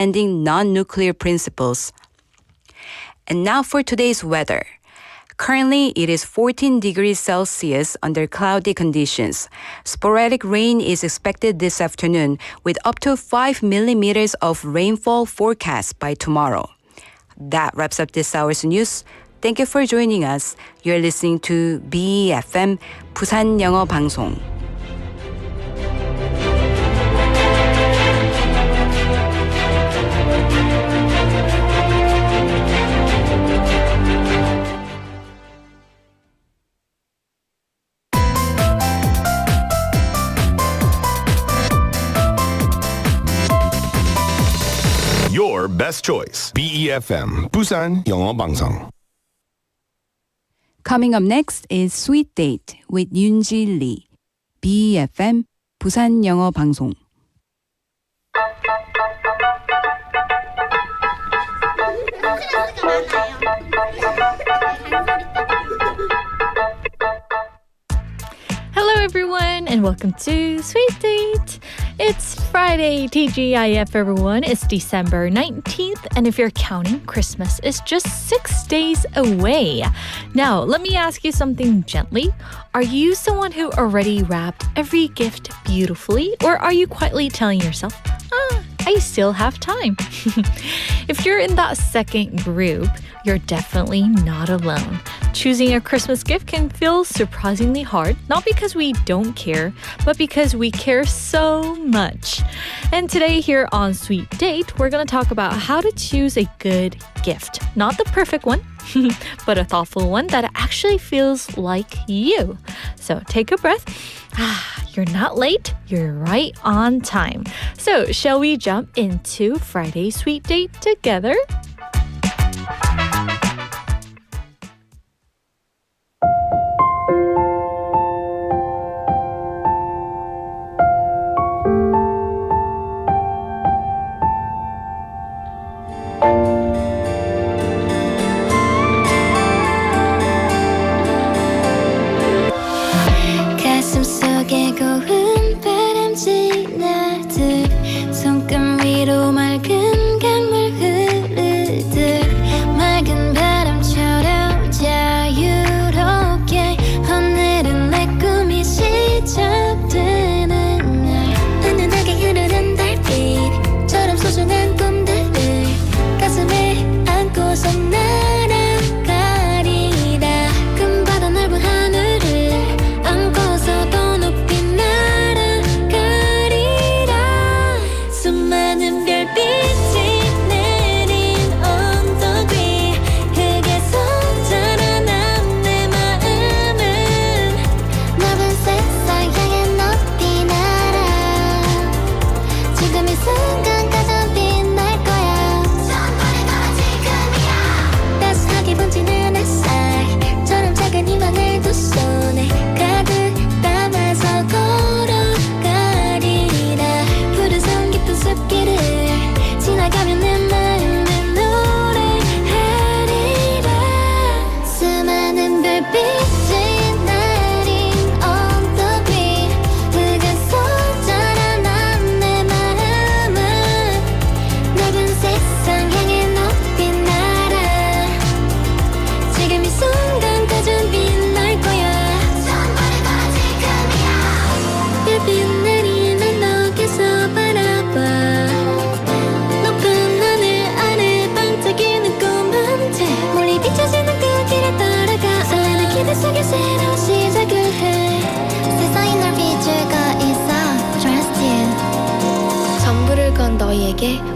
ending non-nuclear principles. And now for today's weather. Currently, it is 14 degrees Celsius under cloudy conditions. Sporadic rain is expected this afternoon with up to 5 millimeters of rainfall forecast by tomorrow. That wraps up this hour's news. Thank you for joining us. You're listening to BEFM 부산영어방송. Your best choice. BEFM 부산영어방송. Coming up next is Sweet Date with Yoonji Lee. BEFM 부산영어방송. Hello everyone and welcome to Sweet Date. It's Friday, TGIF everyone. It's December 19th and if you're counting, Christmas is just 6 days away. Now, let me ask you something gently. Are you someone who already wrapped every gift beautifully or are you quietly telling yourself, I still have time? If you're in that second group, you're definitely not alone. Choosing a Christmas gift can feel surprisingly hard, not because we don't care, but because we care so much. And today here on Sweet Date, we're going to talk about how to choose a good gift. Not the perfect one, but a thoughtful one that actually feels like you. So take a breath. You're not late, you're right on time. So shall we jump into Friday's Sweet Date together?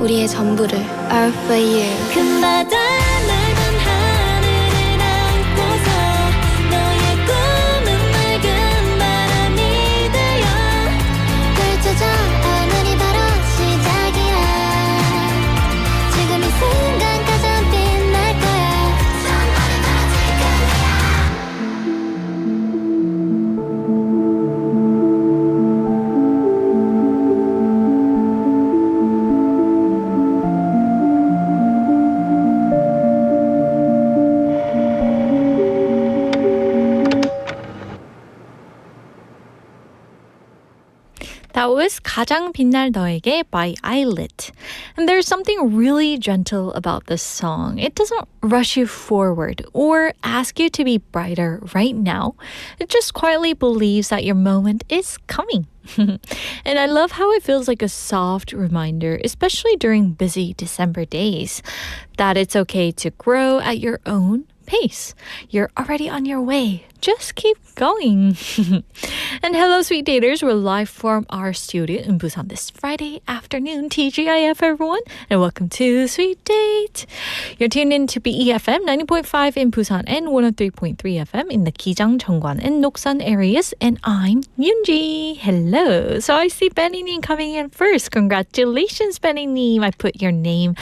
우리의 전부를 All for you. 금바다 넓은 하늘을 안고서 너의 꿈은 맑은 바람이 되어 펼쳐져 오늘이 바로 시작이야. 지금 이 순간 가장 빛날 거야. 전부를 That was 가장 빛날 너에게 by Eyelit. And there's something really gentle about this song. It doesn't rush you forward or ask you to be brighter right now. It just quietly believes that your moment is coming. And I love how it feels like a soft reminder, especially during busy December days, that it's okay to grow at your own pace. You're already on your way. Just keep going. And hello, sweet daters. We're live from our studio in Busan this Friday afternoon. TGIF, everyone. And welcome to Sweet Date. You're tuned in to BEFM 90.5 in Busan and 103.3 FM in the Gijang, Cheongwan, and Noksan areas. And I'm Yoonji. Hello. So I see Benny coming in first. Congratulations, Benny. I put your name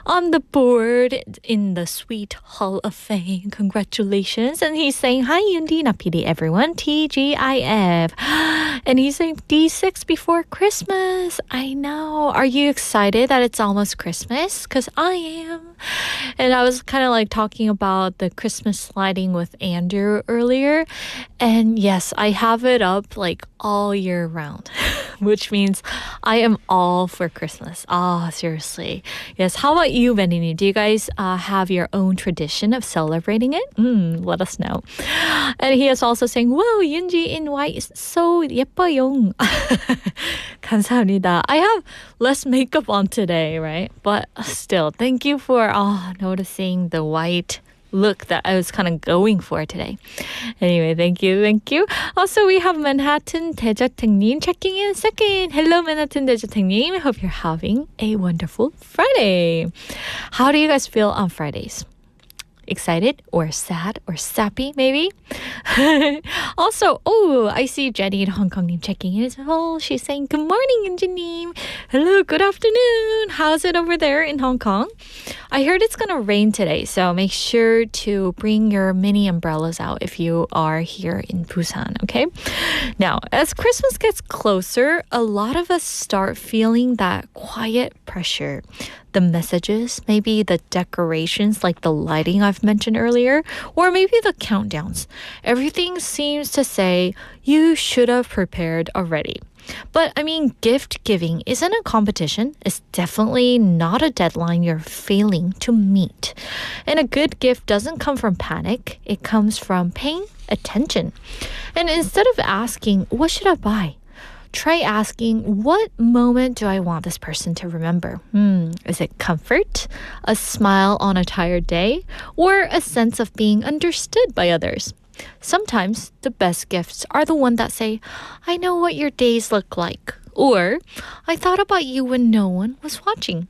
on the board in the Sweet Hall of Fame. Congratulations. And he's saying, hi, Yoonji. Not PD, everyone. TGIF. And he's saying D6 before Christmas. I know. Are you excited that it's almost Christmas? Because I am. And I was kind of like talking about the Christmas sliding with Andrew earlier. And yes, I have it up like all year round, which means I am all for Christmas. Seriously. Yes. How about you, Benini? Do you guys have your own tradition of celebrating it? Let us know. And he is also saying, wow, Yoonji in white is so 예뻐요. 감사합니다. I have less makeup on today, right? But still, thank you for noticing the white look that I was kind of going for today. Anyway, thank you. Also, we have Manhattan 대저택님 checking in second. Hello, Manhattan 대저택님. Hope you're having a wonderful Friday. How do you guys feel on Fridays? Excited or sad or sappy, maybe? Also, I see Jenny in Hong Kong checking in as well. She's saying, good morning, Yunji님. Hello, good afternoon. How's it over there in Hong Kong? I heard it's going to rain today, so make sure to bring your mini umbrellas out if you are here in Busan, okay? Now, as Christmas gets closer, a lot of us start feeling that quiet pressure. The messages, maybe the decorations like the lighting I've mentioned earlier, or maybe the countdowns. Everything seems to say you should have prepared already. But I mean, gift giving isn't a competition. It's definitely not a deadline you're failing to meet. And a good gift doesn't come from panic. It comes from paying attention. And instead of asking, what should I buy? Try asking, what moment do I want this person to remember? Is it comfort, a smile on a tired day, or a sense of being understood by others? Sometimes the best gifts are the ones that say, I know what your days look like, or I thought about you when no one was watching.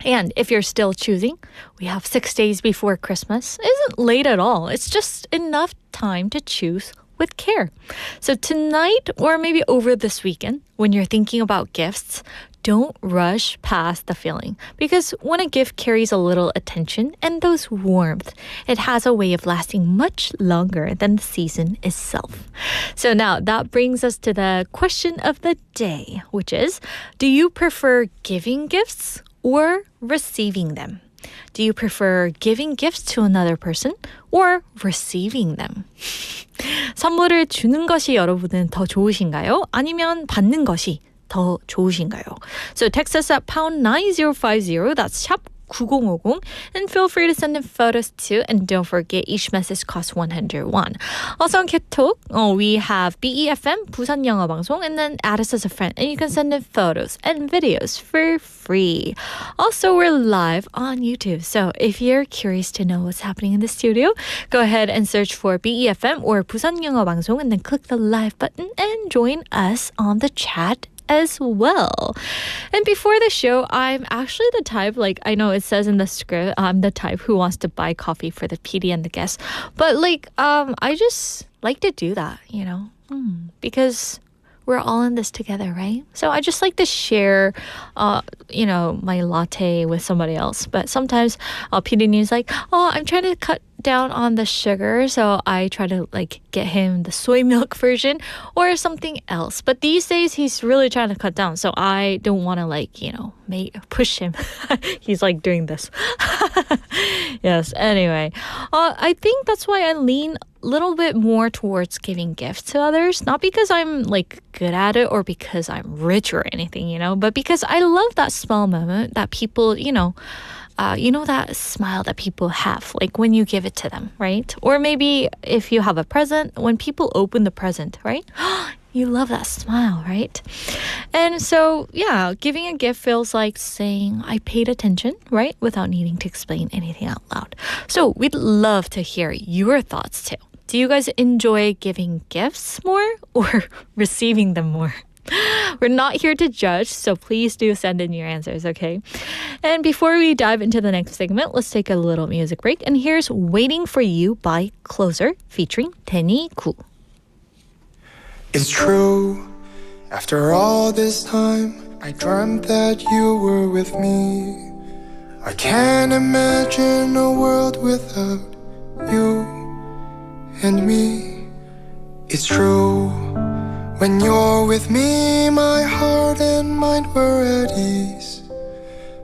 And if you're still choosing, we have 6 days before Christmas. It isn't late at all. It's just enough time to choose with care. So tonight, or maybe over this weekend, when you're thinking about gifts, don't rush past the feeling. Because when a gift carries a little attention and those warmth, it has a way of lasting much longer than the season itself. So now that brings us to the question of the day, which is, do you prefer giving gifts or receiving them? Do you prefer giving gifts to another person or receiving them? 선물을 주는 것이 여러분은 더 좋으신가요? 아니면 받는 것이 더 좋으신가요? So text us at pound 9050, that's 샵 9050, and feel free to send in photos too, and don't forget each message costs 101. Also on KTalk, we have BEFM, 부산영어방송, and then add us as a friend, and you can send in photos and videos for free. Also, we're live on YouTube, so if you're curious to know what's happening in the studio, go ahead and search for BEFM or 부산영어방송, and then click the live button and join us on the chat as well. And before the show, I'm actually the type, like I know it says in the script, I'm the type who wants to buy coffee for the PD and the guests. But like, I just like to do that, because we're all in this together, right? So I just like to share, my latte with somebody else. But sometimes PD is like, I'm trying to cut down on the sugar, so I try to like get him the soy milk version or something else. But these days he's really trying to cut down, so I don't want to push him. He's like doing this. Yes, anyway, I think that's why I lean little bit more towards giving gifts to others, not because I'm like good at it or because I'm rich or anything, but because I love that small moment that people, that smile that people have, like when you give it to them, right? Or maybe if you have a present, when people open the present, right? You love that smile, right? And so, yeah, giving a gift feels like saying, I paid attention, right? Without needing to explain anything out loud. So we'd love to hear your thoughts too. Do you guys enjoy giving gifts more or receiving them more? We're not here to judge, so please do send in your answers, okay? And before we dive into the next segment, let's take a little music break. And here's Waiting for You by Closer featuring 데니구. It's true, after all this time, I dreamt that you were with me. I can't imagine a world without you and me. It's true, when you're with me, my heart and mind were at ease.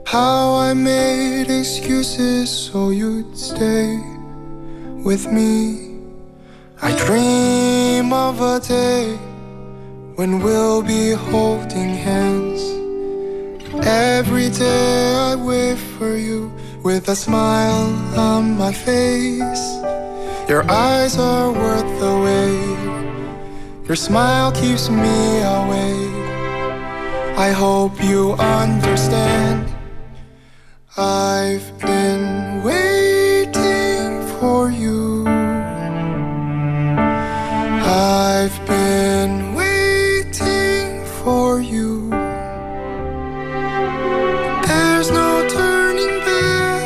How I made excuses so you'd stay with me. I dream of a day when we'll be holding hands. Every day I wait for you with a smile on my face. Your eyes are worth the wait. Your smile keeps me awake. I hope you understand. I've been waiting for you. I've been waiting for you. There's no turning back.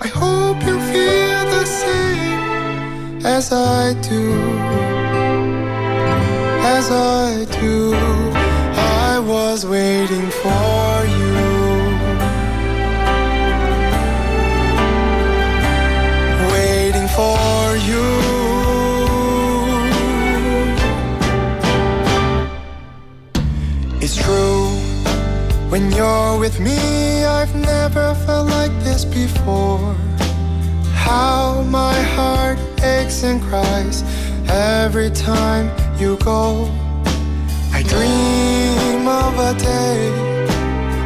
I hope you feel the same as I do. As I do. I was waiting for you. Waiting for you. It's true, when you're with me, I've never felt like this before. How my heart aches and cries every time you go. I dream of a day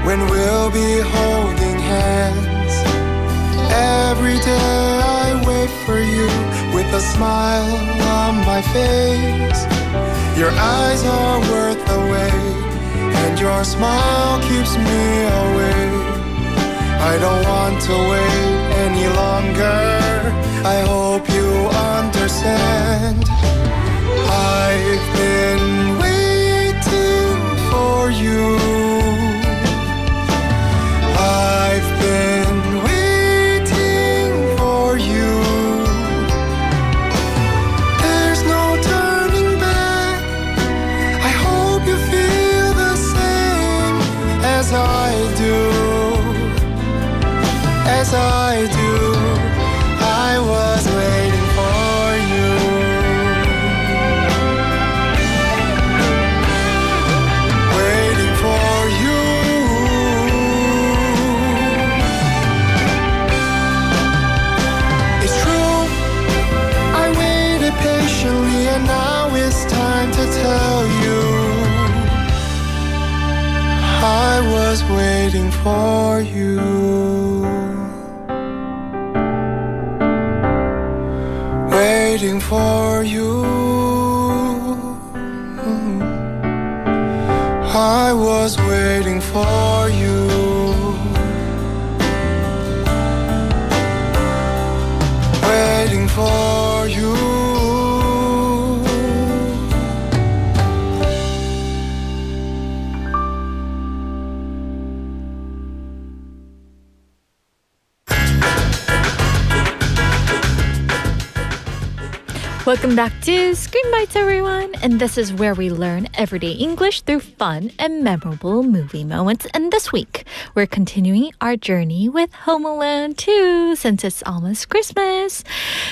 when we'll be holding hands. Every day I wait for you with a smile on my face. Your eyes are worth the wait, and your smile keeps me awake. I don't want to wait any longer. I hope you understand. I've been waiting for you. I've been waiting for you. There's no turning back. I hope you feel the same as I do. As I do. I was waiting for you. Waiting for you. It's true, I waited patiently, and now it's time to tell you I was waiting for you. Waiting for you. I was waiting for you. Waiting for you. Welcome back to Screen Bites, everyone. And this is where we learn everyday English through fun and memorable movie moments. And this week, we're continuing our journey with Home Alone2 since it's almost Christmas.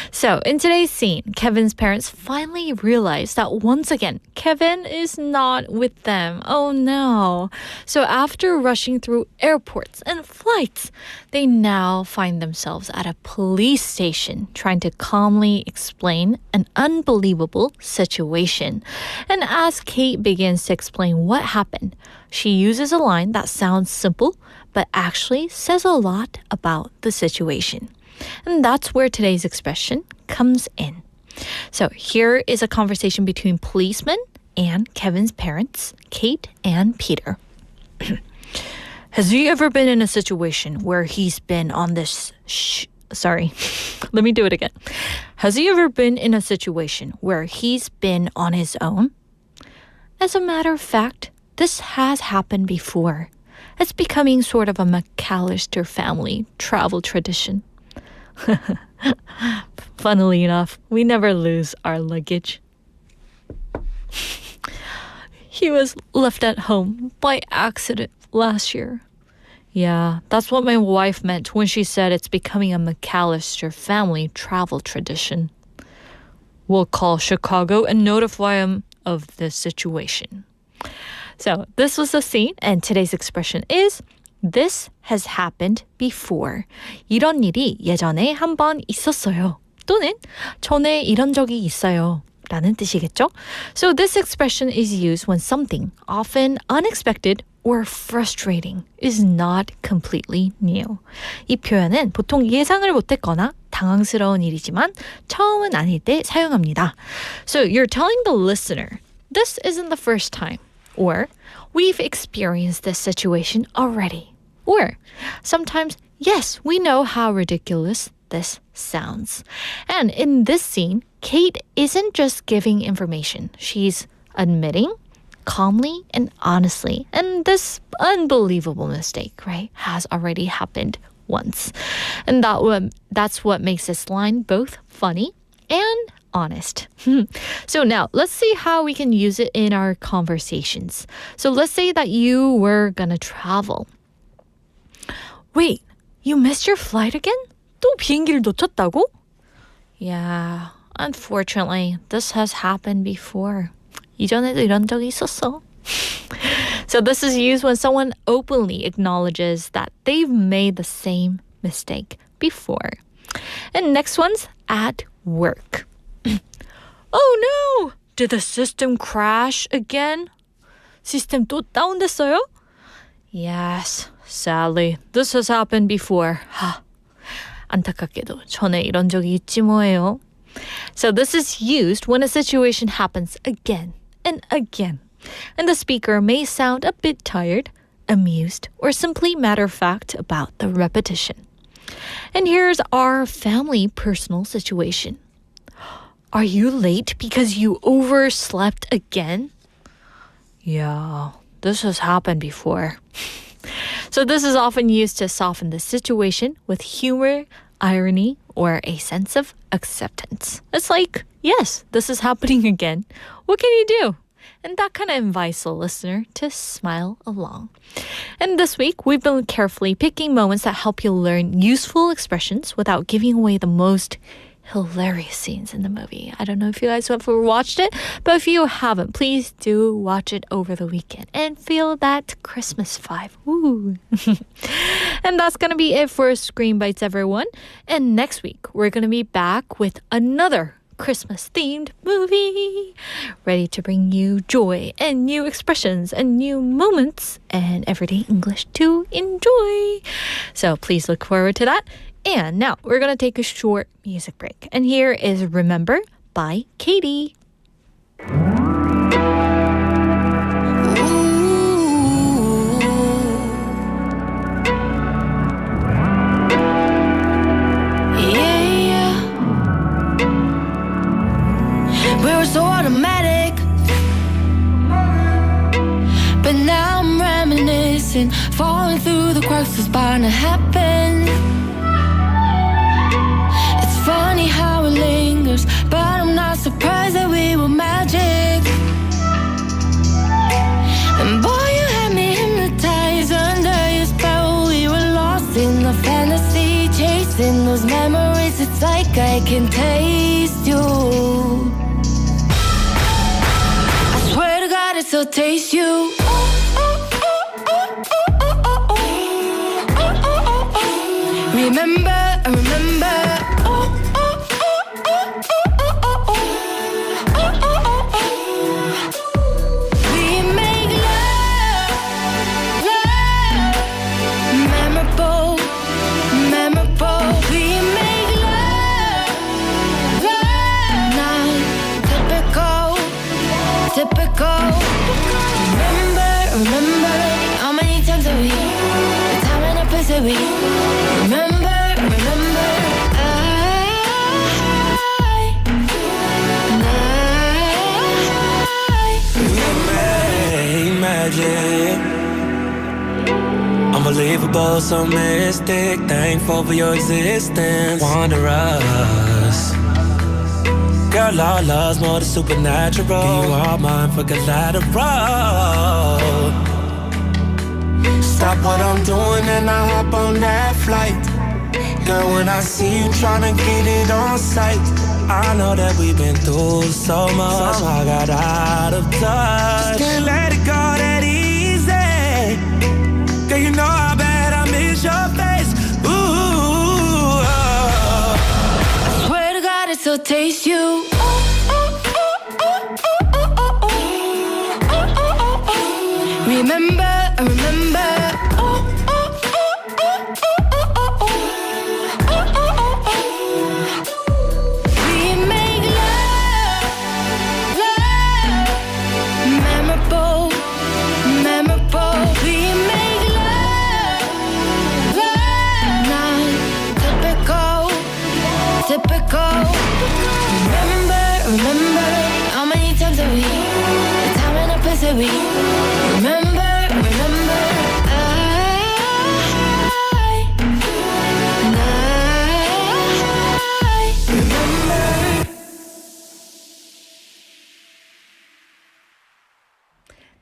So in today's scene, Kevin's parents finally realize that once again, Kevin is not with them. Oh no. So after rushing through airports and flights, they now find themselves at a police station trying to calmly explain an unbelievable situation. And as Kate begins to explain what happened, she uses a line that sounds simple but actually says a lot about the situation. And that's where today's expression comes in. So here is a conversation between policemen and Kevin's parents, Kate and Peter. Has he ever been in a situation where he's been on this Let me do it again. Has he ever been in a situation where he's been on his own? As a matter of fact, this has happened before. It's becoming sort of a McAllister family travel tradition. Funnily enough, we never lose our luggage. He was left at home by accident last year. Yeah, that's what my wife meant when she said it's becoming a McAllister family travel tradition. We'll call Chicago and notify them of this situation. So this was the scene, and today's expression is This has happened before. 이런 일이 예전에 한 번 있었어요. 또는 전에 이런 적이 있어요. 라는 뜻이겠죠? So this expression is used when something, often unexpected or frustrating, is not completely new. 이 표현은 보통 예상을 못했거나 당황스러운 일이지만 처음은 아닐 때 사용합니다. So you're telling the listener, this isn't the first time. Or, we've experienced this situation already. Or, sometimes, yes, we know how ridiculous this sounds. And in this scene, Kate isn't just giving information. She's admitting calmly and honestly, and this unbelievable mistake, right, has already happened once. And that's what makes this line both funny and honest. So now, let's see how we can use it in our conversations. So let's say that you were gonna travel. Wait, you missed your flight again? 또 비행기를 놓쳤다고? Yeah, unfortunately, this has happened before. 이전에도 이런 적이 있었어. So this is used when someone openly acknowledges that they've made the same mistake before. And next one's at work. Oh no! Did the system crash again? 시스템 또 다운됐어요? Yes, sadly, this has happened before. 안타깝게도 전에 이런 적이 있지 뭐예요. So this is used when a situation happens again and again. And the speaker may sound a bit tired, amused, or simply matter-of-fact about the repetition. And here's our family personal situation. Are you late because you overslept again? Yeah, this has happened before. So this is often used to soften the situation with humor, irony, or a sense of acceptance. It's like, yes, this is happening again. What can you do? And that kind of invites the listener to smile along. And this week, we've been carefully picking moments that help you learn useful expressions without giving away the most hilarious scenes in the movie. I don't know if you guys have watched it, but if you haven't, please do watch it over the weekend and feel that Christmas vibe. Woo! And that's going to be it for Screen Bites, everyone. And next week, we're going to be back with another Christmas-themed movie, ready to bring you joy and new expressions and new moments and everyday English to enjoy. So please look forward to that. And now we're going to take a short music break. And here is Remember by Katie. So automatic, but now I'm reminiscing, falling through the cracks was bound to happen. It's funny how it lingers, but I'm not surprised. Lost in those memories, it's like I can taste you. I swear to God, it still tastes you. Remember, we make love, memorable. We make love, not typical. Remember, how many times have we, the time and the place that we remember. Magic, unbelievable, so mystic. Thankful for your existence. Wanderers, girl, our love's more than supernatural. You are mine for collateral. Stop what I'm doing and I hop on that flight. Girl, when I see you tryna get it on sight, I know that we've been through so much. I got out of touch. Just can't let it go that easy. Girl, you know how bad I miss your face. Ooh, I swear to God, it still tastes you. Remember. Remember, how many times have we, the time and the place that we remember.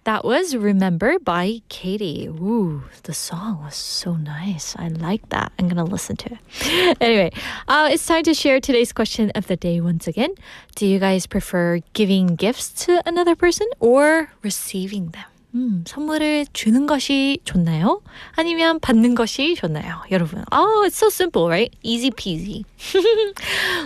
That was Remember by Katie. Ooh, the song was so nice. I like that. I'm going to listen to it. Anyway, it's time to share today's question of the day once again. Do you guys prefer giving gifts to another person or receiving them? 선물을 주는 것이 좋나요? 아니면 받는 것이 좋나요? 여러분, it's so simple, right? Easy peasy.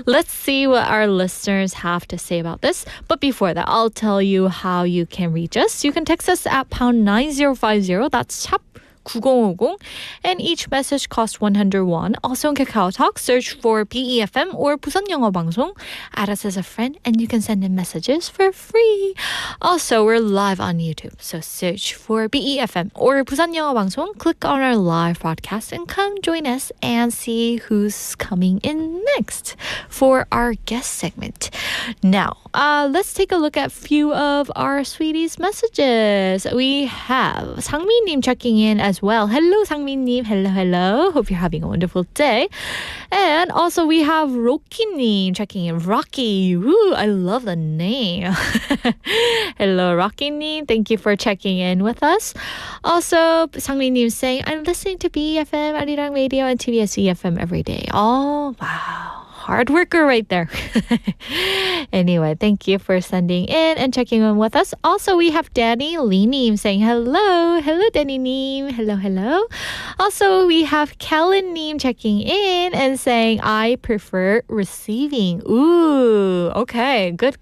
Let's see what our listeners have to say about this. But before that, I'll tell you how you can reach us. You can text us at pound 9050. That's 샵 9050, and each message costs 100 won. Also in KakaoTalk, search for BEFM or 부산영어방송. Add us as a friend and you can send in messages for free. Also, we're live on YouTube, so search for BEFM or 부산영어방송. Click on our live broadcast and come join us and see who's coming in next for our guest segment. Now, let's take a look at a few of our sweeties' messages. We have 상미님 checking in as well. Hello, 상미님. Hello. Hope you're having a wonderful day. And also we have Rocky님 checking in. Rocky. Woo, I love the name. Hello, Rocky님. Thank you for checking in with us. Also, 상미님 saying, I'm listening to BFM, 아리랑 Radio, and TBS EFM every day. Oh, wow. Hard worker right there. Anyway, thank you for sending in and checking in with us. Also, we have Danny Lee-nim saying hello. Hello, Danny-nim. Hello. Also, we have Kellen-nim checking in and saying, I prefer receiving. Ooh, okay. Good.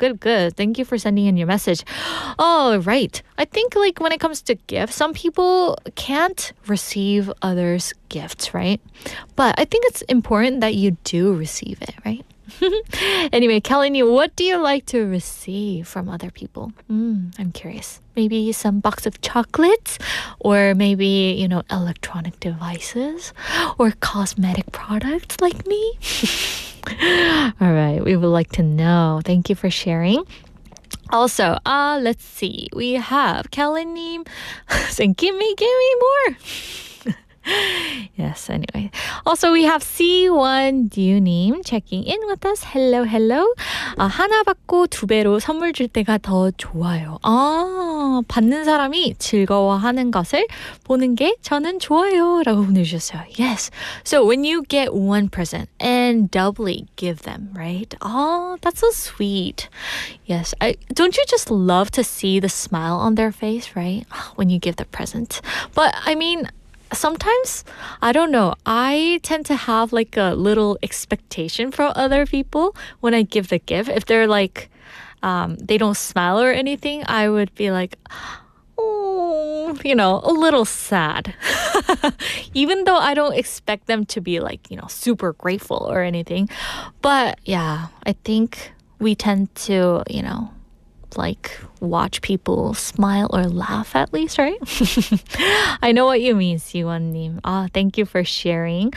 Thank you for sending in your message. Oh, right. I think like when it comes to gifts, some people can't receive others' gifts, right? But I think it's important that you do receive it, right? Anyway, Kelly, what do you like to receive from other people? I'm curious. Maybe some box of chocolates, or maybe, electronic devices, or cosmetic products like me. All right, we would like to know. Thank you for sharing. Also, let's see. We have Kelly saying, give me more. Yes, anyway. Also, we have C1Du님 checking in with us. Hello, hello. 하나 받고 두 배로 선물 줄 때가 더 좋아요. 받는 사람이 즐거워하는 것을 보는 게 저는 좋아요. 라고 보내주셨어요. Yes. So when you get one present and doubly give them, right? Oh, that's so sweet. Yes. Don't you just love to see the smile on their face, right? When you give the present. But I mean, sometimes, I don't know, I tend to have like a little expectation from other people when I give the gift. If they're like, they don't smile or anything, I would be like, oh, a little sad. Even though I don't expect them to be like, super grateful or anything. But yeah, I think we tend to, like watch people smile or laugh at least, right? I know what you mean, Siwon-nim. Thank you for sharing.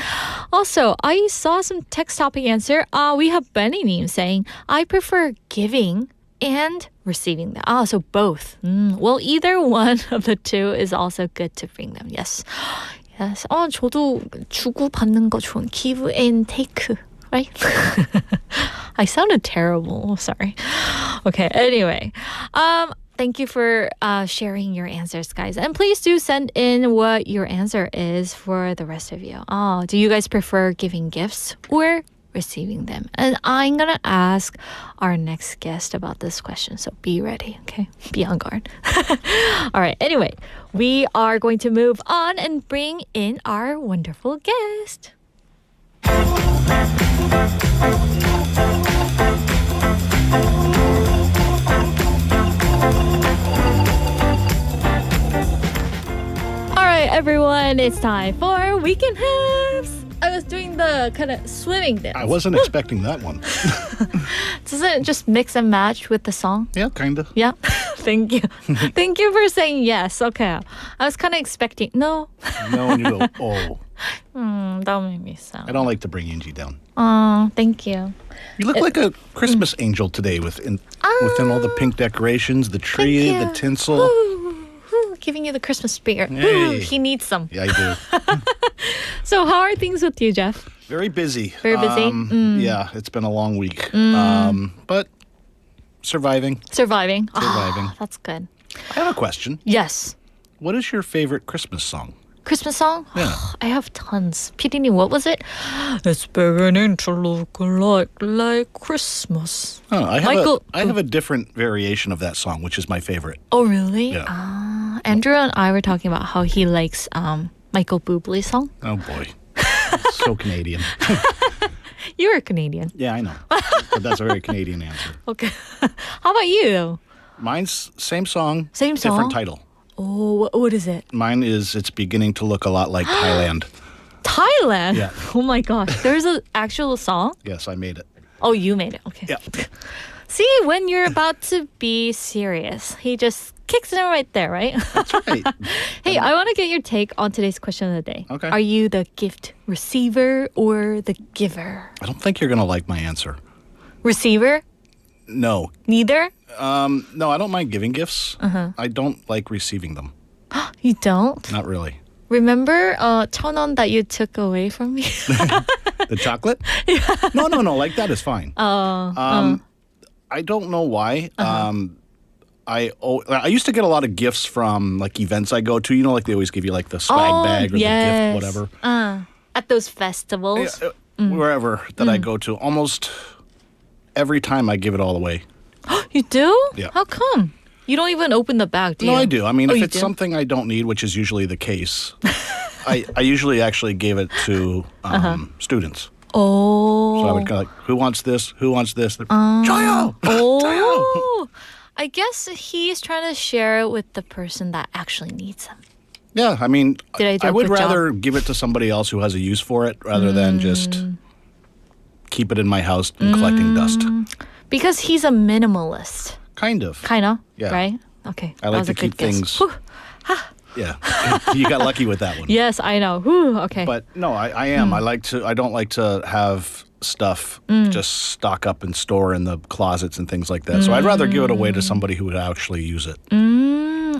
Also, I saw some text topic answer. We have Benny-nim saying, I prefer giving and receiving them. So both. Well, either one of the two is also good to bring them. Yes. Yes. 저도 주고 받는 거 좋은 give and take. Right? I sounded terrible. Sorry. Okay, anyway. Thank you for sharing your answers, guys. And please do send in what your answer is for the rest of you. Do you guys prefer giving gifts or receiving them? And I'm going to ask our next guest about this question. So be ready, okay? Be on guard. All right, anyway. We are going to move on and bring in our wonderful guest. All right, everyone, it's time for Weekend Haps. I was doing the kind of swimming dance. I wasn't expecting that one. Doesn't it just mix and match with the song? Yeah, kind of. Yeah. Thank you. Thank you for saying yes. Okay. I was kind of expecting no. No, and you go, oh. That made me sound. I don't like to bring Angie down. Thank you. You look like a Christmas angel today within all the pink decorations, the tree, the tinsel. Ooh, giving you the Christmas spirit. Hey. Ooh, he needs some. Yeah, I do. So how are things with you, Jeff? Very busy. Very busy? Yeah, it's been a long week. But surviving. Surviving. Surviving. That's good. I have a question. Yes. What is your favorite Christmas song? Christmas song? Yeah. I have tons. PD님, what was it? It's beginning to look like Christmas. Oh, I Michael- have a different variation of that song, which is my favorite. Oh, really? Yeah. Andrew and I were talking about how he likes Michael Bublé's song. Oh, boy. So Canadian. You're Canadian. Yeah, I know. But that's a very Canadian answer. Okay. How about you? Mine's same song. Same song? Different title. Oh, what is it? Mine is It's Beginning to Look a Lot Like Thailand. Thailand? Yeah. Oh my gosh. There's an actual song? Yes, I made it. Oh, you made it. Okay. Yeah. See, when you're about to be serious, he just kicks it right there, right? That's right. Hey, I want to get your take on today's question of the day. Okay. Are you the gift receiver or the giver? I don't think you're going to like my answer. Receiver? No. Neither? No, I don't mind giving gifts. I don't like receiving them. You don't? Not really. Remember 1,000원 that you took away from me? The chocolate? Yeah. No. Like that is fine. I don't know why. I used to get a lot of gifts from like events I go to. You know, like they always give you like the swag bag or the gift, whatever. At those festivals? Wherever that I go to, almost every time I give it all away. You do? Yeah. How come? You don't even open the bag, do you? No, I do. I mean, if you it's do? something I don't need, which is usually the case, I usually actually gave it to students. Oh. So I would go like, who wants this? Who wants this? Joyo! Oh. I guess he's trying to share it with the person that actually needs them. Yeah, I mean, Did I do a would good job? rather give it to somebody else who has a use for it rather than just keep it in my house and collecting dust. Because he's a minimalist. Kind of. Kinda, Yeah. right? Okay. I that like was to a good keep guess. things. Whew. Yeah, you got lucky with that one. Yes, I know. Whew, okay. But no, I am. I don't like to have stuff just stock up and store in the closets and things like that. So I'd rather give it away to somebody who would actually use it.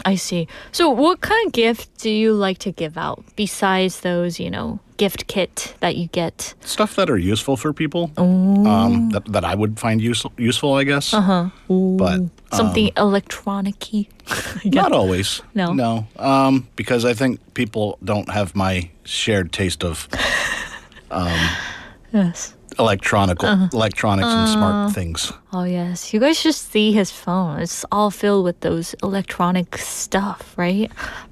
I see. So what kind of gift do you like to give out besides those, gift kit that you get? Stuff that are useful for people. That I would find useful, I guess. But something electronic-y. Not always. No? Because I think people don't have my shared taste of Yes. electronics and smart things. Oh, yes. You guys should see his phone. It's all filled with those electronic stuff, right?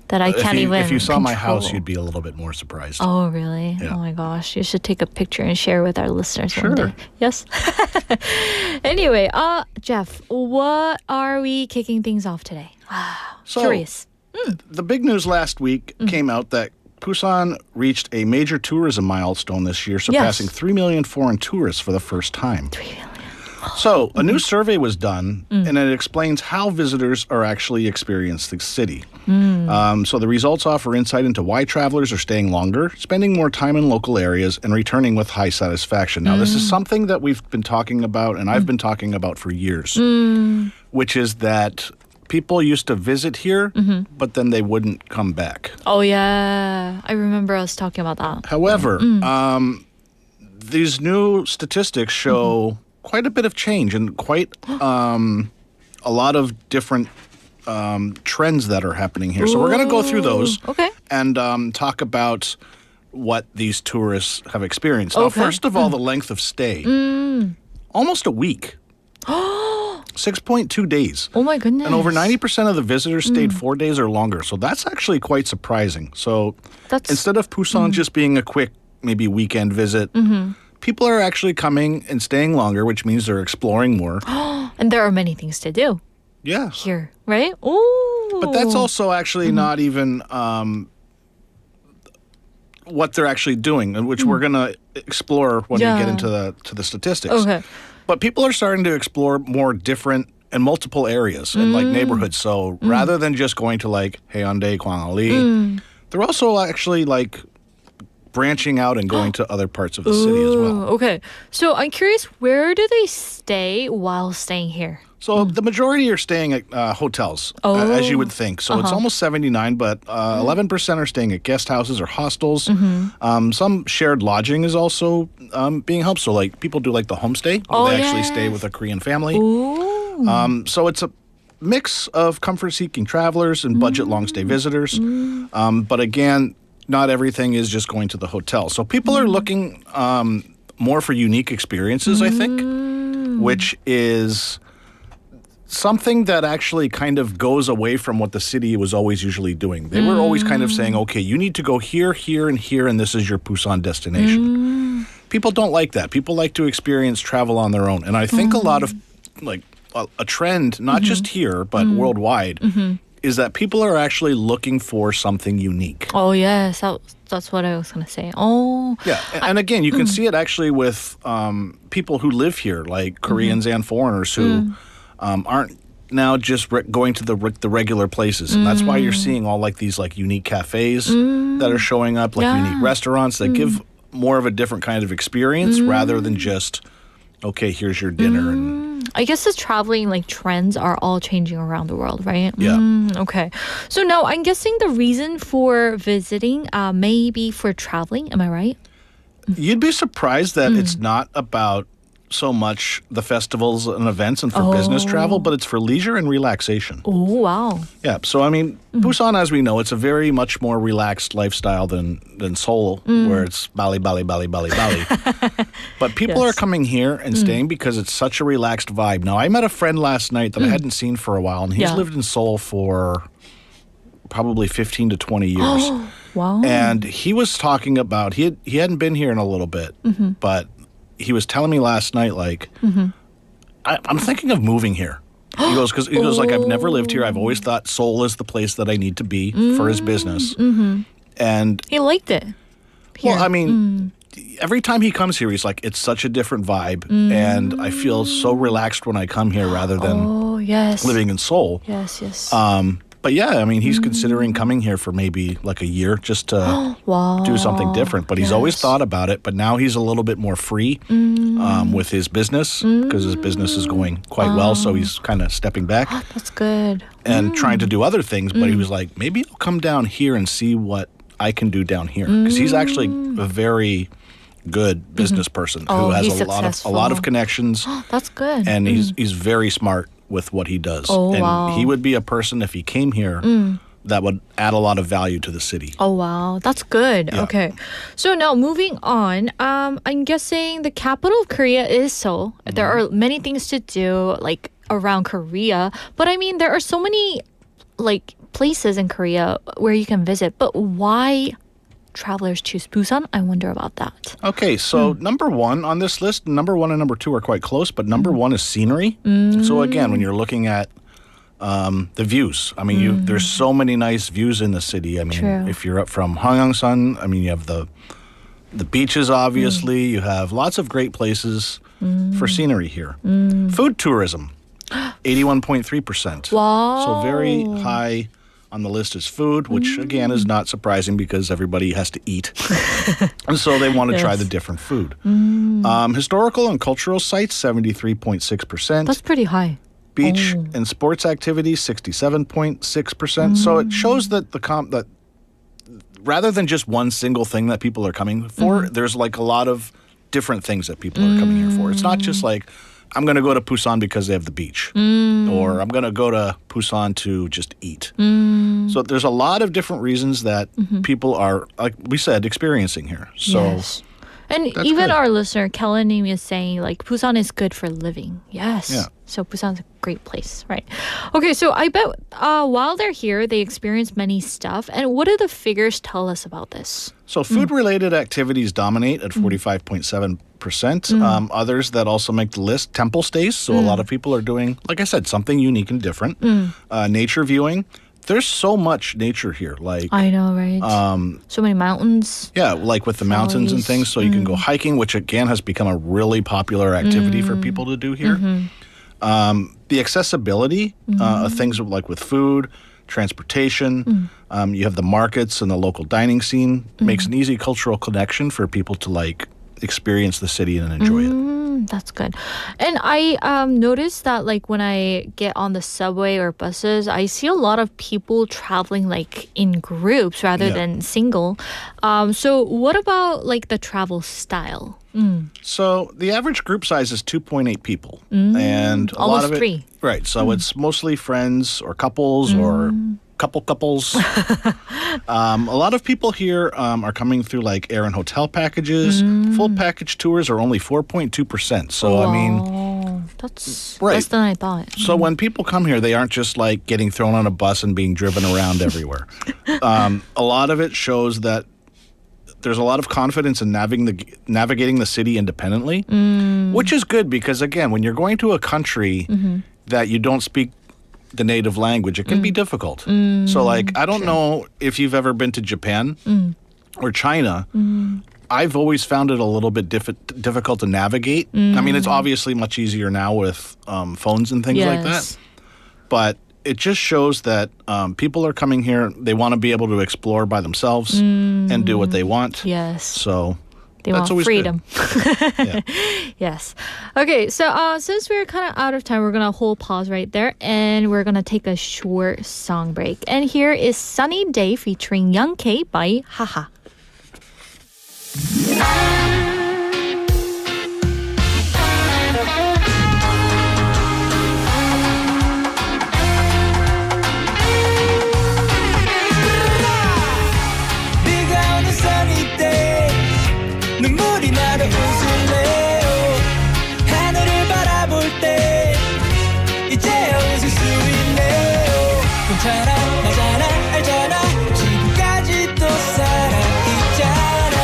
That I can't even If you saw my control. house, you'd be a little bit more surprised. Oh, really? Yeah. Oh, my gosh. You should take a picture and share with our listeners one Sure. day. Yes? Anyway, Jeff, what are we kicking things off today? So, Curious. The big news last week came out that Busan reached a major tourism milestone this year, surpassing 3 million foreign tourists for the first time. 3 million. So, a new survey was done, and it explains how visitors are actually experiencing the city. So, the results offer insight into why travelers are staying longer, spending more time in local areas, and returning with high satisfaction. Now, this is something that we've been talking about, and I've been talking about for years, which is that people used to visit here, but then they wouldn't come back. Oh, yeah. I remember us talking about that. However, these new statistics show quite a bit of change and quite a lot of different trends that are happening here. So we're going to go through those and talk about what these tourists have experienced. Now, first of all, the length of stay. Almost a week. 6.2 days. Oh, my goodness. And over 90% of the visitors stayed 4 days or longer. So that's actually quite surprising. So instead of Busan just being a quick, maybe weekend visit, people are actually coming and staying longer, which means they're exploring more. And there are many things to do Yeah. here, right? Oh. But that's also actually not even what they're actually doing, which we're going to explore when we get into the statistics. Okay. But people are starting to explore more different and multiple areas and like neighborhoods. So rather than just going to like Haeundae, Gwangali, they're also actually like branching out and going to other parts of the city as well. Okay. So I'm curious, where do they stay while staying here? So the majority are staying at hotels, as you would think. So it's almost 79, but 11% are staying at guest houses or hostels. Some shared lodging is also being helped. So like people do like the homestay, where they actually stay with a Korean family. So it's a mix of comfort-seeking travelers and budget long-stay visitors. But again, not everything is just going to the hotel. So people are looking more for unique experiences, I think, which is something that actually kind of goes away from what the city was always usually doing. They were always kind of saying, okay, you need to go here, here, and here, and this is your Busan destination. People don't like that. People like to experience travel on their own. And I think a lot of, like, a trend, not just here, but worldwide, is that people are actually looking for something unique. Oh, yes. That's what I was going to say. Oh. Yeah. And again, you can see it actually with people who live here, like Koreans and foreigners who aren't now just going to the regular places. And that's why you're seeing all like these like unique cafes that are showing up, like unique restaurants that give more of a different kind of experience rather than just, okay, here's your dinner. And I guess the traveling like trends are all changing around the world, right? Yeah. Okay. So now I'm guessing the reason for visiting may be for traveling. Am I right? You'd be surprised that it's not about so much the festivals and events and for business travel, but it's for leisure and relaxation. Oh, wow. Yeah. So, I mean, Busan, as we know, it's a very much more relaxed lifestyle than Seoul, where it's Bali, Bali, Bali, Bali, Bali. But people are coming here and staying because it's such a relaxed vibe. Now, I met a friend last night that I hadn't seen for a while, and he's lived in Seoul for probably 15 to 20 years. Wow. And he was talking about, he hadn't been here in a little bit, but he was telling me last night, like, I'm thinking of moving here. He goes, like, I've never lived here. I've always thought Seoul is the place that I need to be for his business. And he liked it. Well, I mean, every time he comes here, he's like, it's such a different vibe. And I feel so relaxed when I come here rather than living in Seoul. Yes. But yeah, I mean, he's considering coming here for maybe like a year just to do something different. But he's always thought about it. But now he's a little bit more free with his business because his business is going quite well. So he's kind of stepping back. That's good. And trying to do other things. But he was like, maybe I'll come down here and see what I can do down here. Because he's actually a very good business person who has a lot of connections. That's good. And he's very smart with what he does. And he would be a person, if he came here, that would add a lot of value to the city. Oh, wow. That's good. Yeah. Okay. So now moving on, I'm guessing the capital of Korea is Seoul. There are many things to do, like, around Korea. But, I mean, there are so many, like, places in Korea where you can visit. But why travelers choose Busan? I wonder about that. Okay, so number one on this list, number one and number two are quite close, but number one is scenery. So again, when you're looking at the views, I mean, there's so many nice views in the city. I mean, if you're up from Hwangangsan, I mean, you have the beaches, obviously. You have lots of great places for scenery here. Food tourism, 81.3%. Wow. So very high on the list is food, which again is not surprising because everybody has to eat. And so they want to try the different food. Historical and cultural sites, 73.6%. That's pretty high. Beach and sports activities, 67.6%. So it shows that that rather than just one single thing that people are coming for, there's like a lot of different things that people are coming here for. It's not just like, I'm going to go to Busan because they have the beach. Or I'm going to go to Busan to just eat. So there's a lot of different reasons that people are, like we said, experiencing here. So yes. And even our listener, Kelly, is saying, like, Busan is good for living. Yes. Yeah. So Busan's a great place, right? Okay, so I bet while they're here, they experience many stuff. And what do the figures tell us about this? So food-related activities dominate at 45.7%. Others that also make the list, temple stays. So a lot of people are doing, like I said, something unique and different. Nature viewing. There's so much nature here. Like I know, right? So many mountains. Yeah, like with the mountains and things. So you can go hiking, which again has become a really popular activity for people to do here. The accessibility of things like with food, transportation. You have the markets and the local dining scene. Makes an easy cultural connection for people to like experience the city and enjoy it. That's good. And I noticed that like when I get on the subway or buses, I see a lot of people traveling like in groups rather than single. So what about like the travel style? So the average group size is 2.8 people. And a almost lot of it, 3. Right. So it's mostly friends or couples or couples. A lot of people here are coming through like air and hotel packages. Full package tours are only 4.2%. So, I mean, that's less than I thought. So when people come here, they aren't just like getting thrown on a bus and being driven around everywhere. A lot of it shows that there's a lot of confidence in navigating the city independently, which is good because, again, when you're going to a country that you don't speak the native language, it can be difficult. So, like, I don't know if you've ever been to Japan or China. I've always found it a little bit difficult to navigate. I mean, it's obviously much easier now with phones and things like that. But it just shows that people are coming here. They want to be able to explore by themselves and do what they want. Yes. So they that's want freedom. Yeah. Yes. Okay, so since we're kind of out of time, we're going to hold pause right there and we're going to take a short song break. And here is Sunny Day featuring Young K by Haha. 비가 오는 sunny day 눈물이 나도 웃을래요 하늘을 바라볼 때 이제야 웃을 수 있네요 괜찮아 나잖아 알잖아 지금까지 또 살아있잖아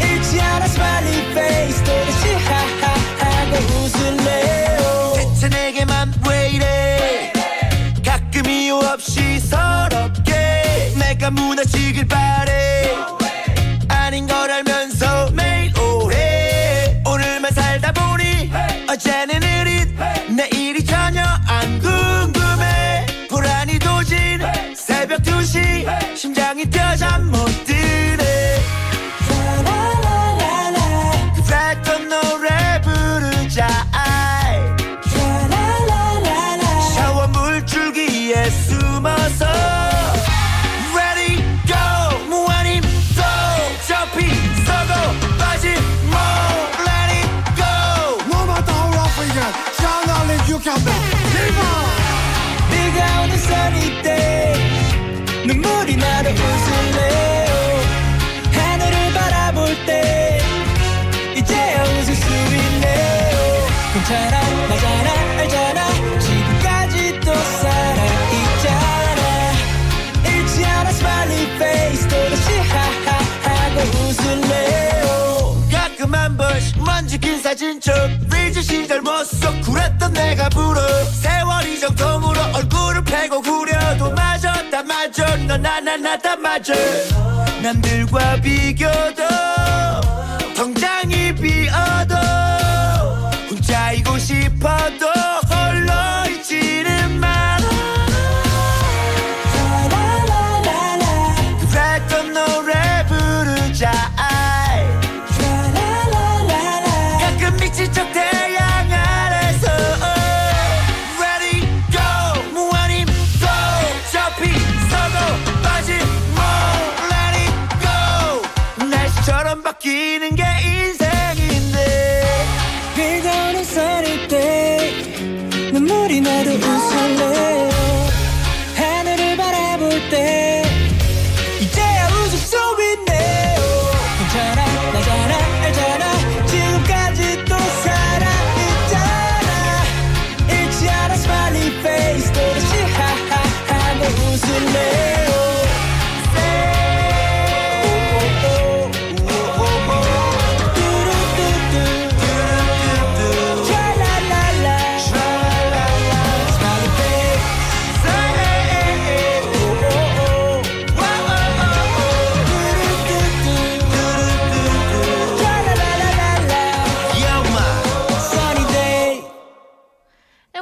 잃지 않아 smiley face 또다시 하하하고 웃을래요 대체 내게만 왜 이래 가끔 이유 없이 서럽게 내가 무너지길 바래 아닌 걸 알면서 매일 오해 심장이 뛰어 잠 못 드네 그랬던 노래 부르자 샤워 물줄기에 숨어서 Ready go 무한히 또 접히 서고 빠지 뭐 Let it go 뭐만 떠올라보이면 장난을 유쾌하고 네가 오는 sunny day 눈물이 나도 웃을래요 하늘을 바라볼 때 이제야 웃을 수 있네요 괜찮아 나잖아 알잖아 지금까지 또 살아있잖아 잃지 않아 smiley face 또다시 하하하고 웃을래요 가끔 한 번씩 먼지 긴 사진 속 리즈 시절 모습 쿨했던 내가 부러 세월이 정통으로 얼굴을 패고 후려도 맞았다 맞아 너나나나다 맞아 남들과 비교도 통장이 비어도 혼자이고 싶어도 홀로 있지는 마 그랬던 노래 부르자 가끔 미친 척 태양 아래서 Ready go 무한히 또 접히 서고 빠지 뭐 Let it go 날씨처럼 바뀌는 게 인생인데 비가 오는 sunny day 눈물이 나도 웃을래요 하늘을 바라볼 때 이제야 웃을 수 있네요 괜찮아 나잖아 알잖아 지금까지 또 살아있잖아 잃지 않아 smiley face 또다시 하하하고 웃을래요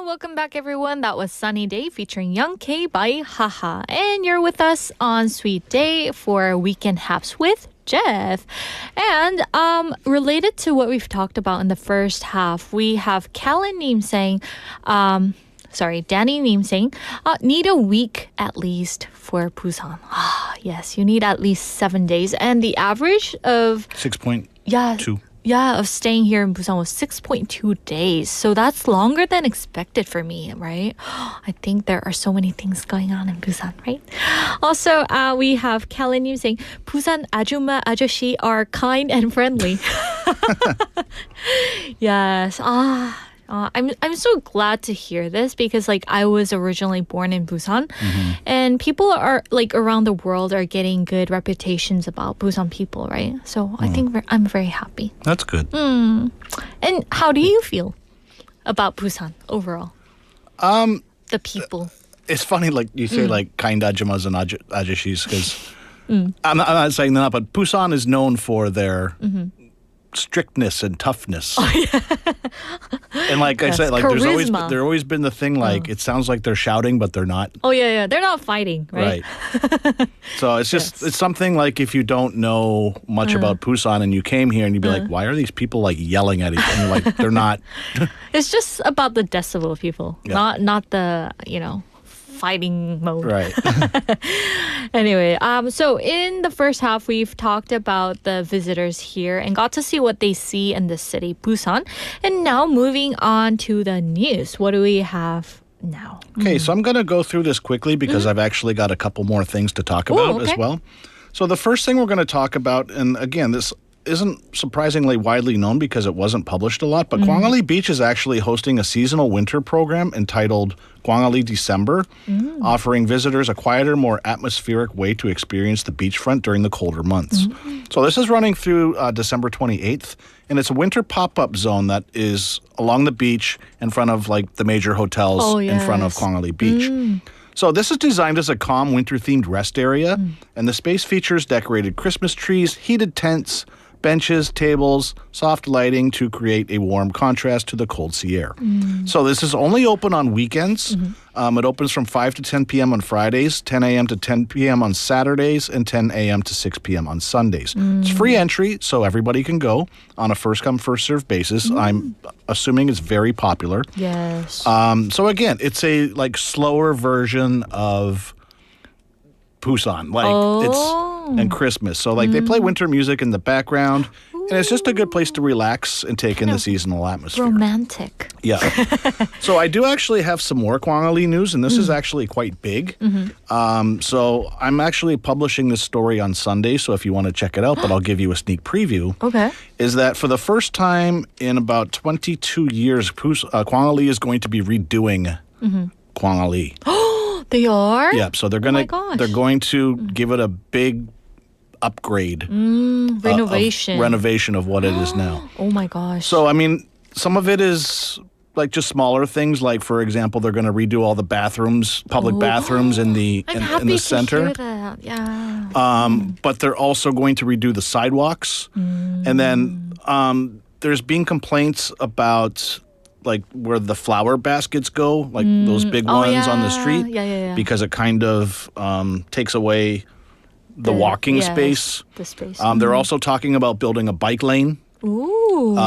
Welcome back, everyone. That was Sunny Day featuring Young K by Haha. And you're with us on Sweet Day for Weekend Haps with Jeff. And related to what we've talked about in the first half, we have Callan Neem saying, Danny Neem saying, need a week at least for Busan. Yes, you need at least 7 days. And the average of 6.2. Yeah, of staying here in Busan was 6.2 days. So that's longer than expected for me, right? I think there are so many things going on in Busan, right? Also, we have Kalin saying, Busan 아줌마 아저씨 are kind and friendly. Yes. I'm so glad to hear this because I was originally born in Busan and people are around the world are getting good reputations about Busan people, right? So I think I'm very happy. That's good. And how do you feel about Busan overall? The people. It's funny, you say kind ajumas and ajashis because I'm not saying that, but Busan is known for their strictness and toughness. Oh, yeah. And I said, charisma. there's always been the thing it sounds like they're shouting, but they're not. Oh yeah, they're not fighting, right? Right. So it's just it's something if you don't know much about Busan and you came here and you'd be like, why are these people yelling at each other? They're not. It's just about the decibel people, not the fighting mode. Right. Anyway, so in the first half, we've talked about the visitors here and got to see what they see in the city, Busan. And now moving on to the news. What do we have now? Okay, so I'm going to go through this quickly because I've actually got a couple more things to talk about as well. So the first thing we're going to talk about, and again, this isn't surprisingly widely known because it wasn't published a lot, but Gwangali Beach is actually hosting a seasonal winter program entitled Gwangali December, offering visitors a quieter, more atmospheric way to experience the beachfront during the colder months. So this is running through December 28th, and it's a winter pop-up zone that is along the beach in front of the major hotels in front of Gwangali Beach. So this is designed as a calm winter-themed rest area, and the space features decorated Christmas trees, heated tents, benches, tables, soft lighting to create a warm contrast to the cold sea air. So this is only open on weekends. It opens from 5 to 10 p.m. on Fridays, 10 a.m. to 10 p.m. on Saturdays, and 10 a.m. to 6 p.m. on Sundays. It's free entry, so everybody can go on a first-come, first-served basis. I'm assuming it's very popular. Yes. So again, it's a like slower version of Busan, and Christmas. So like they play winter music in the background, and it's just a good place to relax and take in the seasonal atmosphere. Romantic. Yeah. So I do actually have some more Kwangali news, and this is actually quite big. So I'm actually publishing this story on Sunday, so if you want to check it out, but I'll give you a sneak preview. Okay. Is that for the first time in about 22 years, Kwangali is going to be redoing Kwangali. They are? Yeah, so they're going to give it a big upgrade. Renovation of what it is now. Oh my gosh. So, I mean, some of it is like just smaller things. Like, for example, they're going to redo all the bathrooms, public bathrooms in the center. I'm happy to hear that. Yeah. But they're also going to redo the sidewalks. And then there's been complaints about like where the flower baskets go, like those big ones on the street. Yeah. Because it kind of takes away the walking space. The space. They're also talking about building a bike lane. Ooh.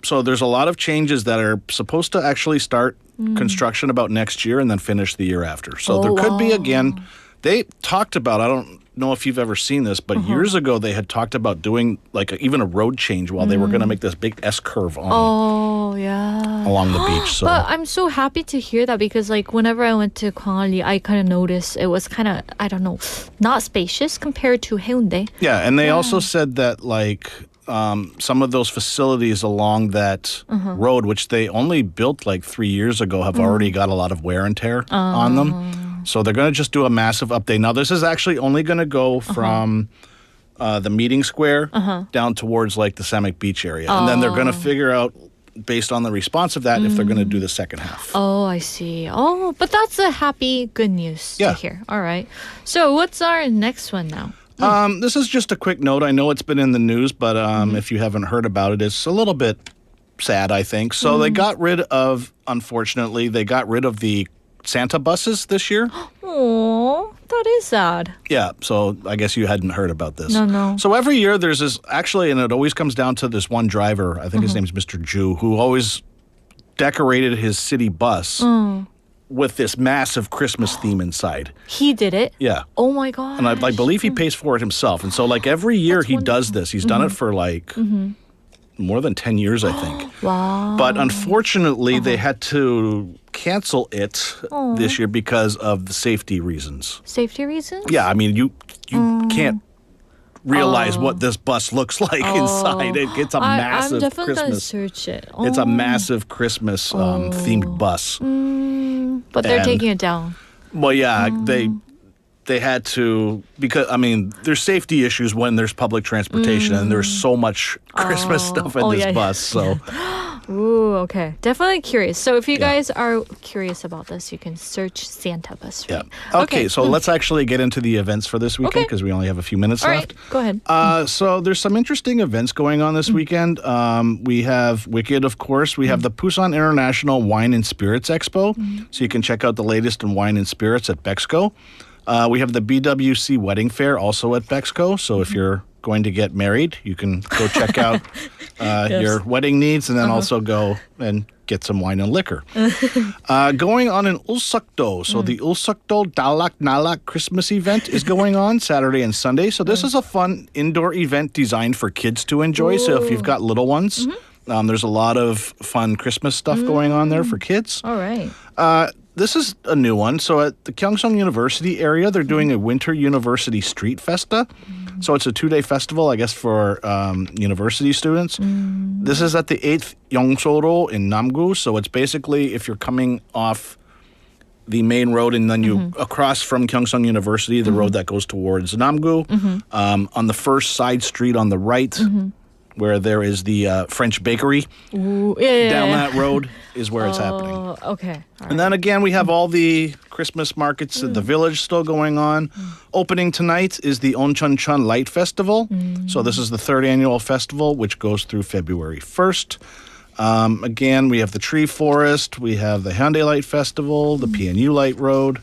So there's a lot of changes that are supposed to actually start construction about next year and then finish the year after. So there could be, again, they talked about, I don't know if you've ever seen this, but years ago they had talked about doing like even a road change while they were going to make this big S-curve along the beach. So. But I'm so happy to hear that because like whenever I went to Kwangali, I kind of noticed it was kind of, I don't know, not spacious compared to Haeundae. Yeah, and they also said that like some of those facilities along that road, which they only built like 3 years ago, have already got a lot of wear and tear on them. So they're going to just do a massive update. Now, this is actually only going to go from the meeting square down towards like the Samek Beach area. And then they're going to figure out, based on the response of that, if they're going to do the second half. Oh, I see. Oh, but that's a happy, good news to hear. All right. So what's our next one now? This is just a quick note. I know it's been in the news, but if you haven't heard about it, it's a little bit sad, I think. So they got rid of, unfortunately, the Santa buses this year. Oh, that is sad. Yeah, so I guess you hadn't heard about this. No. So every year there's this, actually, and it always comes down to this one driver, I think his name's Mr. Ju, who always decorated his city bus with this massive Christmas theme inside. He did it? Yeah. Oh my gosh. And I believe he pays for it himself. And so like every year he does this. He's done it for like more than 10 years, I think. Wow. But unfortunately, they had to cancel it this year because of the safety reasons. Safety reasons? Yeah, I mean, you can't realize what this bus looks like inside. It's a massive I'm definitely Christmas. gonna search it. It's a massive Christmas themed bus. But they're taking it down. Well, yeah, they had to, because, I mean, there's safety issues when there's public transportation and there's so much Christmas stuff in this bus. So, ooh, okay. Definitely curious. So if you guys are curious about this, you can search Santa bus. Right? Yeah. Okay, so let's actually get into the events for this weekend because we only have a few minutes left. All right, go ahead. So there's some interesting events going on this weekend. We have Wicked, of course. We have the Busan International Wine and Spirits Expo. So you can check out the latest in wine and spirits at Bexco. We have the BWC Wedding Fair also at Bexco. So if you're going to get married, you can go check out your wedding needs and then also go and get some wine and liquor. Going on in Ulsukdo. So the Ulsukdo Dalak Nalak Christmas event is going on Saturday and Sunday. So this is a fun indoor event designed for kids to enjoy. So if you've got little ones, there's a lot of fun Christmas stuff going on there for kids. All right. This is a new one. So at the Gyeongsang University area, they're doing a Winter University Street Festa. So it's a 2-day festival, I guess, for university students. This is at the 8th Yeongso-ro in Namgu. So it's basically if you're coming off the main road and then you across from Gyeongsang University, the road that goes towards Namgu, on the first side street on the right, where there is the French bakery. Down that road is where it's happening. Okay. And then again, we have all the Christmas markets at the village still going on. Opening tonight is the Oncheoncheon Light Festival. So this is the 3rd annual festival, which goes through February 1st. Again, we have the Tree Forest, we have the Hyundai Light Festival, the PNU Light Road,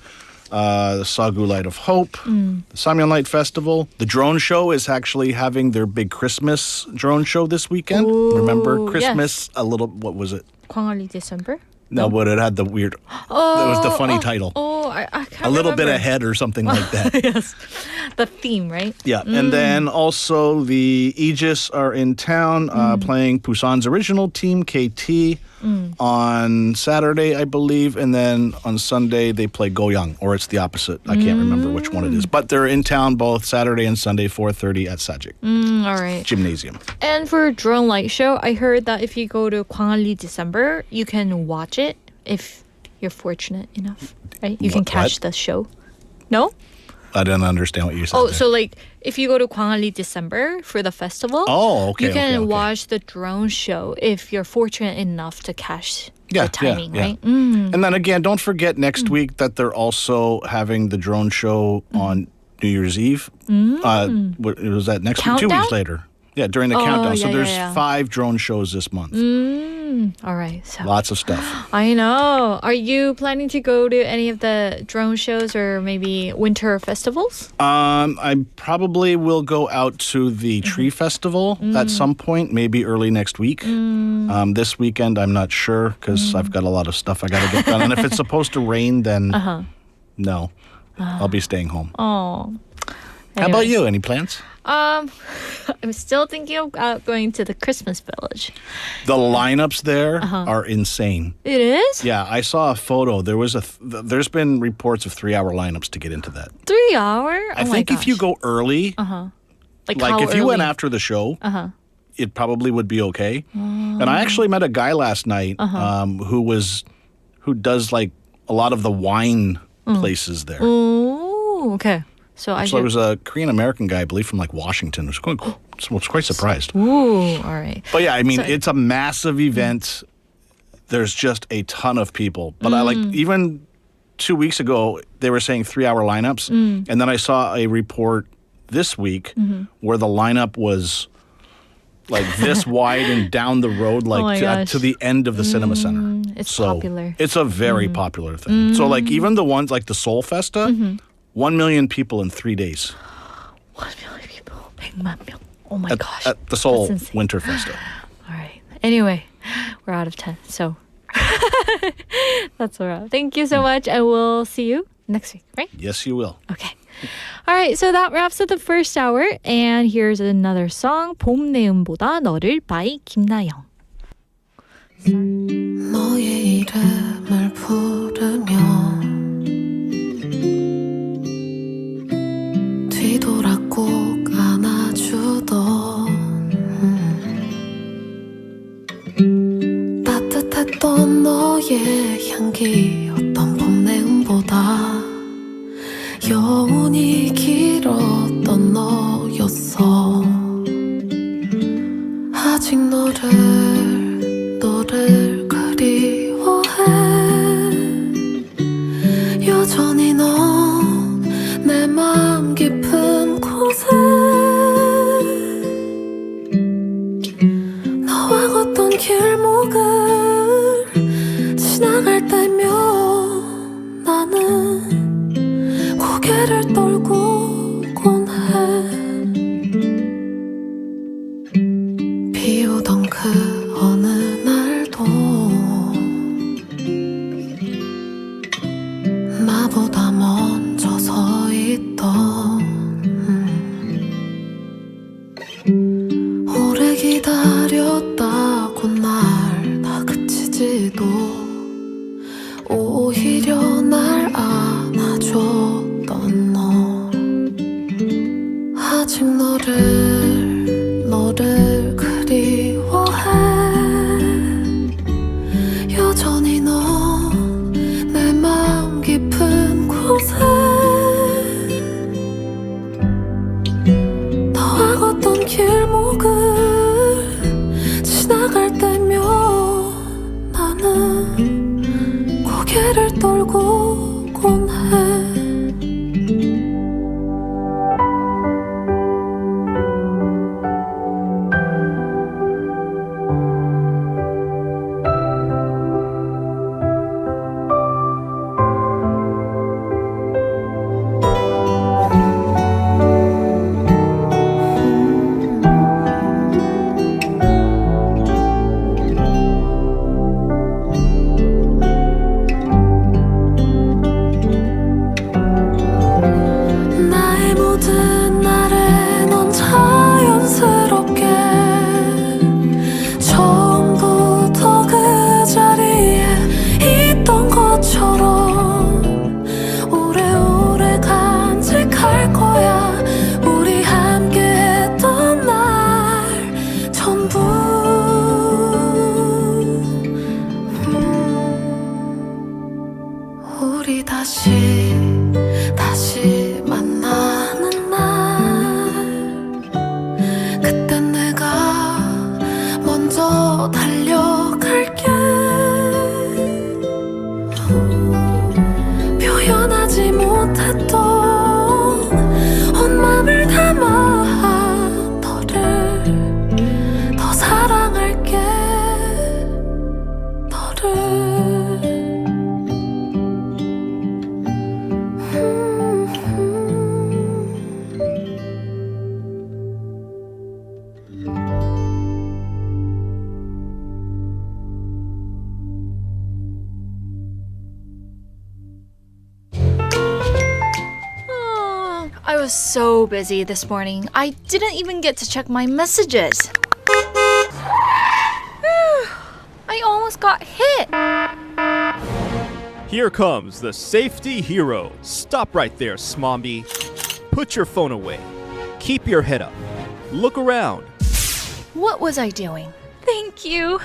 the Sagu Light of Hope, the Samyeon Light Festival. The drone show is actually having their big Christmas drone show this weekend. Ooh, Remember Christmas? yes. A little, what was it? 광안리 December? No, but it had the weird, that was the funny title. I can't A little bit remember. ahead or something like that. Yes. The theme, right? Yeah, and then also the Aegis are in town playing Busan's original team, KT, on Saturday, I believe, and then on Sunday they play Goyang, or it's the opposite. I can't remember which one it is. But they're in town both Saturday and Sunday, 4:30 at Sajik All right. Gymnasium. And for drone light show, I heard that if you go to 광안리 December, you can watch it if you're fortunate enough, right? You can catch the show. No? I didn't understand what you said. Oh, there. so like if you go to 광안리 December for the festival, okay, you can okay. watch the drone show if you're fortunate enough to catch Yeah, the timing, yeah, right? And then again, don't forget next week that they're also having the drone show on New Year's Eve. What was that next week? 2 Countdown? weeks later. Yeah, during the countdown. So yeah, there's yeah. 5 drone shows this month. All right. So Lots of stuff. I know. Are you planning to go to any of the drone shows or maybe winter festivals? I probably will go out to the tree festival at some point, maybe early next week. This weekend, I'm not sure because I've got a lot of stuff I got to get done. And if it's supposed to rain, then no, I'll be staying home. Oh. How about you? Any plans? I'm still thinking of going to the Christmas Village. The lineups there are insane. It is? Yeah, I saw a photo. There's been reports of 3-hour lineups to get into that. 3 hour? I think if you go early, like like how if you went early? after the show, it probably would be okay. And I actually met a guy last night who does like a lot of the wine places there. Oh, okay. So I So there should... was a Korean American guy, I believe, from like Washington. I was quite surprised. Ooh, all right. But yeah, I mean, it's a massive event. There's just a ton of people. But I like even 2 weeks ago they were saying 3-hour lineups, and then I saw a report this week where the lineup was like this wide and down the road, like to the end of the cinema center. It's popular. It's a very popular thing. So like even the ones like the Seoul Festa, 1 million people in 3 days. 1 million people. 100만 명. Oh my gosh. At the Seoul That's insane. Winter Festa. All right. Anyway, we're out of time. So that's a wrap. Thank you so much. And we'll see you next week, right? Yes, you will. Okay. All right. So that wraps up the first hour. And here's another song. 봄 내음보다 너를 by 김나영. 너의 이름을 부르며 뒤돌아 꼭 안아주던 따뜻했던 너의 향기 어떤 봄 내음보다 여운이 길었던 너였어 아직 너를 그리워해 여전히 넌 내 마음 깊은 곳에 너와 걷던 길목을 지나갈 때면 나는 고개를 떨구곤 해 비오던 그 어느 날도 나보다 먼저 서 있던 오래 기다렸다고 날 다그치지도 오히려 날 안아줬던 너 아직 너를 그리워해 여전히 넌 내 마음 깊은 곳에 너와 걷던 길목을 지나갈 때면 나는 고개를 떨구곤 해. 「 다시 만나는 날 그땐 내가 먼저 달려갈게 표현하지 못했던 온 맘을 담아 너를 더 사랑할게 너를 I was so busy this morning. I didn't even get to check my messages. I almost got hit. Here comes the safety hero. Stop right there, Smombie. Put your phone away. Keep your head up. Look around. What was I doing? Thank you.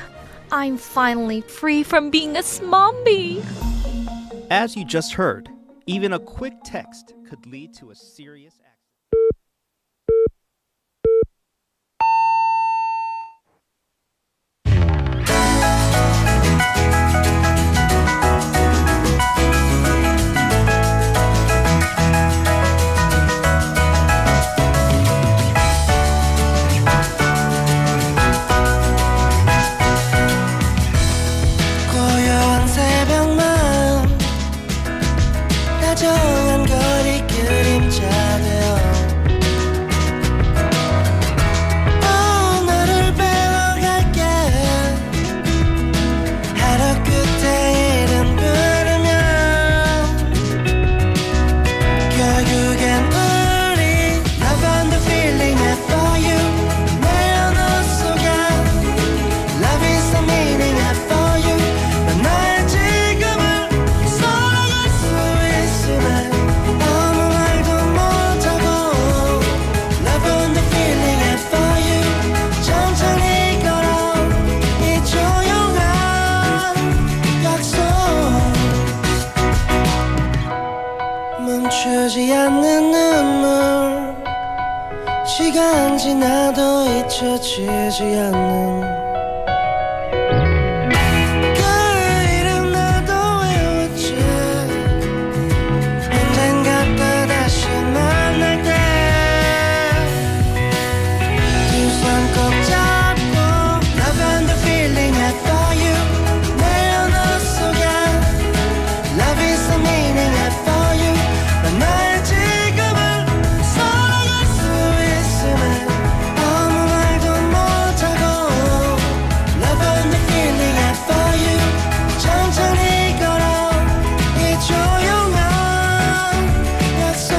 I'm finally free from being a smombie. As you just heard, even a quick text could lead to a serious accident. 고요한 새벽만 다정한 거리 그림자 되어 너를 배워갈게 하루 끝에 이름 부르면 결국엔 우리 Love and the feeling I for you 내 언어 속에 Love is the meaning I for you 난 나의 지금을 살아갈 수 있음에 아무 말도 못하고 Love and the feeling I for you 천천히 걸어 이 조용한 약속 멈추지 않는 눈물 시간 지나도 잊혀지지 않는 그 이름 나도 외웠지 언젠가 또 다시 만날 때 두 손 꼭 잡고 Love and the feeling I for you 내 언어 속에 Love is the meaning I for you 난 나의 지금을 살아갈 수 있음에 아무 말도 못하고 Love and the feeling I for you 천천히 걸어 이 조용한 약속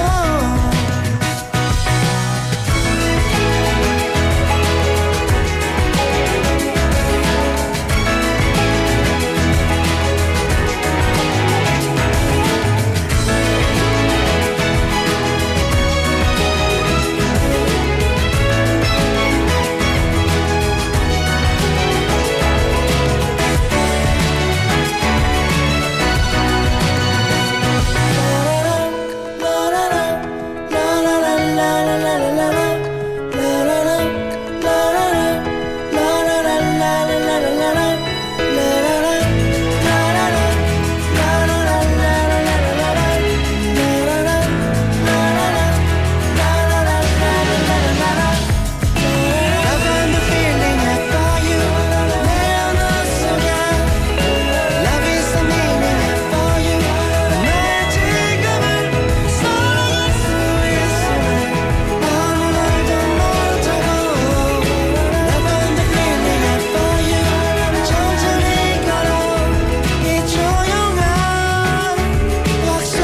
Love and the feeling I for you 내 언어 속에 Love is the meaning I for you 난 나의 지금을 살아갈 수 있음에 아무 말도 못하고 Love and the feeling I for you 천천히 걸어 이 조용한 약속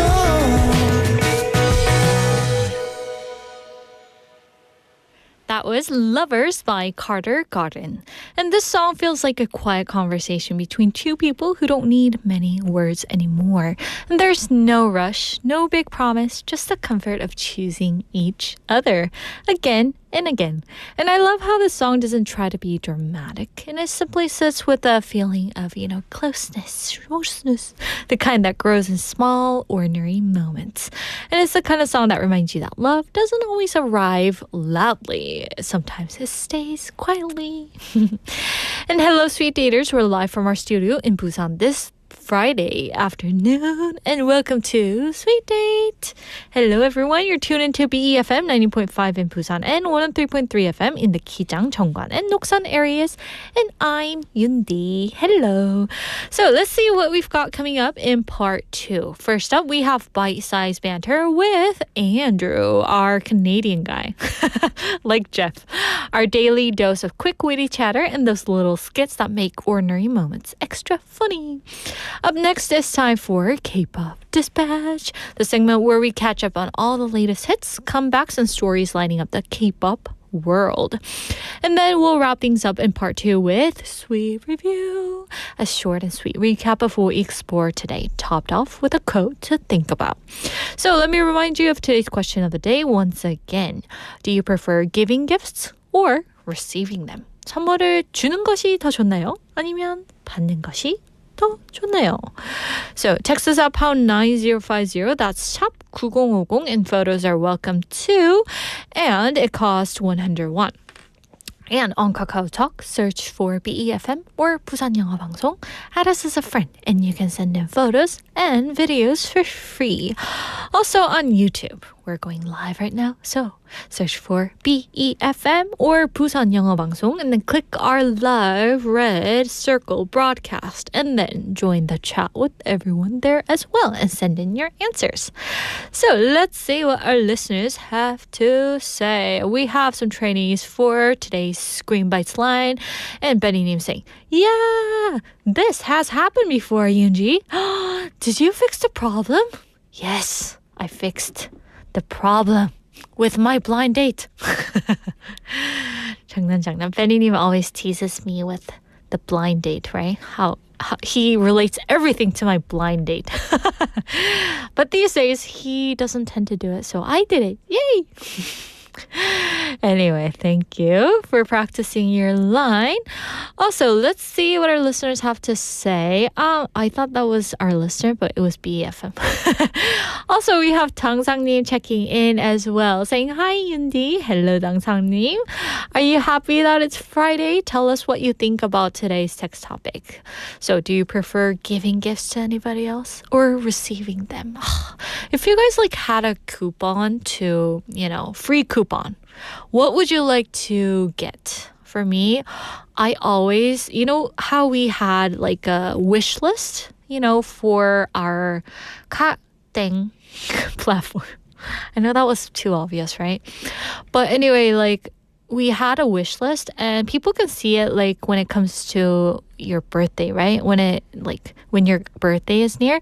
That was Lovers by Carter Garden. And this song feels like a quiet conversation between two people who don't need many words anymore. And there's no rush, no big promise, just the comfort of choosing each other. Again, and again. And I love how this song doesn't try to be dramatic, and it simply sits with a feeling of, closeness, the kind that grows in small, ordinary moments. And it's the kind of song that reminds you that love doesn't always arrive loudly. Sometimes it stays quietly. And hello, sweet daters. We're live from our studio in Busan this Friday afternoon, and welcome to Sweet Date. Hello everyone, you're tuned into BEFM 90.5 in Busan and 103.3 FM in the Kijang, Cheongwan, and Noksan areas, and I'm Yundi. Hello. So let's see what we've got coming up in part 2. First up, we have Bite-Sized Banter with Andrew, our Canadian guy, like Jeff. Our daily dose of quick witty chatter and those little skits that make ordinary moments extra funny. Up next, it's time for K-pop Dispatch, the segment where we catch up on all the latest hits, comebacks, and stories lighting up the K-pop world. And then we'll wrap things up in part 2 with Sweet Review, a short and sweet recap of what we explored today, topped off with a quote to think about. So let me remind you of today's question of the day once again. Do you prefer giving gifts or receiving them? 선물을 주는 것이 더 좋나요? 아니면 받는 것이 더 좋나요? So text us at pound 9050. That's 샵 9050, and photos are welcome too. And it costs 100 won. And on KakaoTalk, search for BEFM or 부산영어방송. Add us as a friend, and you can send in photos and videos for free. Also on YouTube, we're going live right now, so search for BEFM or 부산영어방송, and then click our live red circle broadcast, and then join the chat with everyone there as well, and send in your answers. So let's see what our listeners have to say. We have some trainees for today's Screen Bites line, and Benny saying, yeah, this has happened before, Yoonji. Did you fix the problem? Yes, I fixed the problem with my blind date. 장난. Benny always teases me with the blind date, right? How he relates everything to my blind date. But these days, he doesn't tend to do it, so I did it. Yay! Anyway, thank you for practicing your line. Also, let's see what our listeners have to say. I thought that was our listener, but it was BFM. Also, we have Dangsang님 checking in as well, saying, hi, Yundi. Hello, Dangsang님. Are you happy that it's Friday? Tell us what you think about today's text topic. So, do you prefer giving gifts to anybody else or receiving them? If you guys had a coupon to, free coupon, what would you like to get? For me, I always, how we had a wish list, for our Quotehan platform. I know that was too obvious, right? But anyway, we had a wish list, and people can see it when it comes to your birthday, right? When your birthday is near.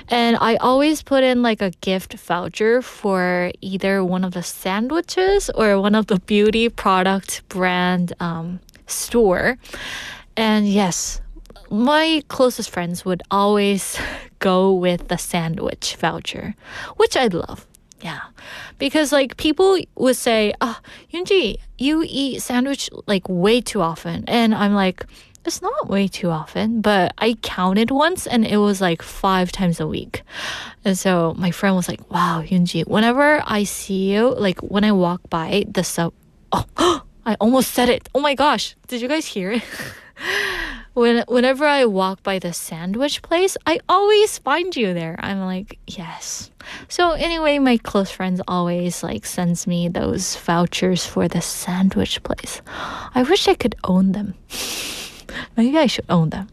And I always put in a gift voucher for either one of the sandwiches or one of the beauty product brand store. And yes, my closest friends would always go with the sandwich voucher, which I love. Yeah, because people would say, Yoonji, you eat sandwich way too often. And I'm like, it's not way too often, but I counted once and it was 5 times a week. And so my friend was like, wow, Yoonji, whenever I see you, when I walk by the I almost said it. Oh my gosh, did you guys hear it? Whenever I walk by the sandwich place, I always find you there. I'm like, yes. So anyway, my close friends always sends me those vouchers for the sandwich place. I wish I could own them. Maybe I should own them.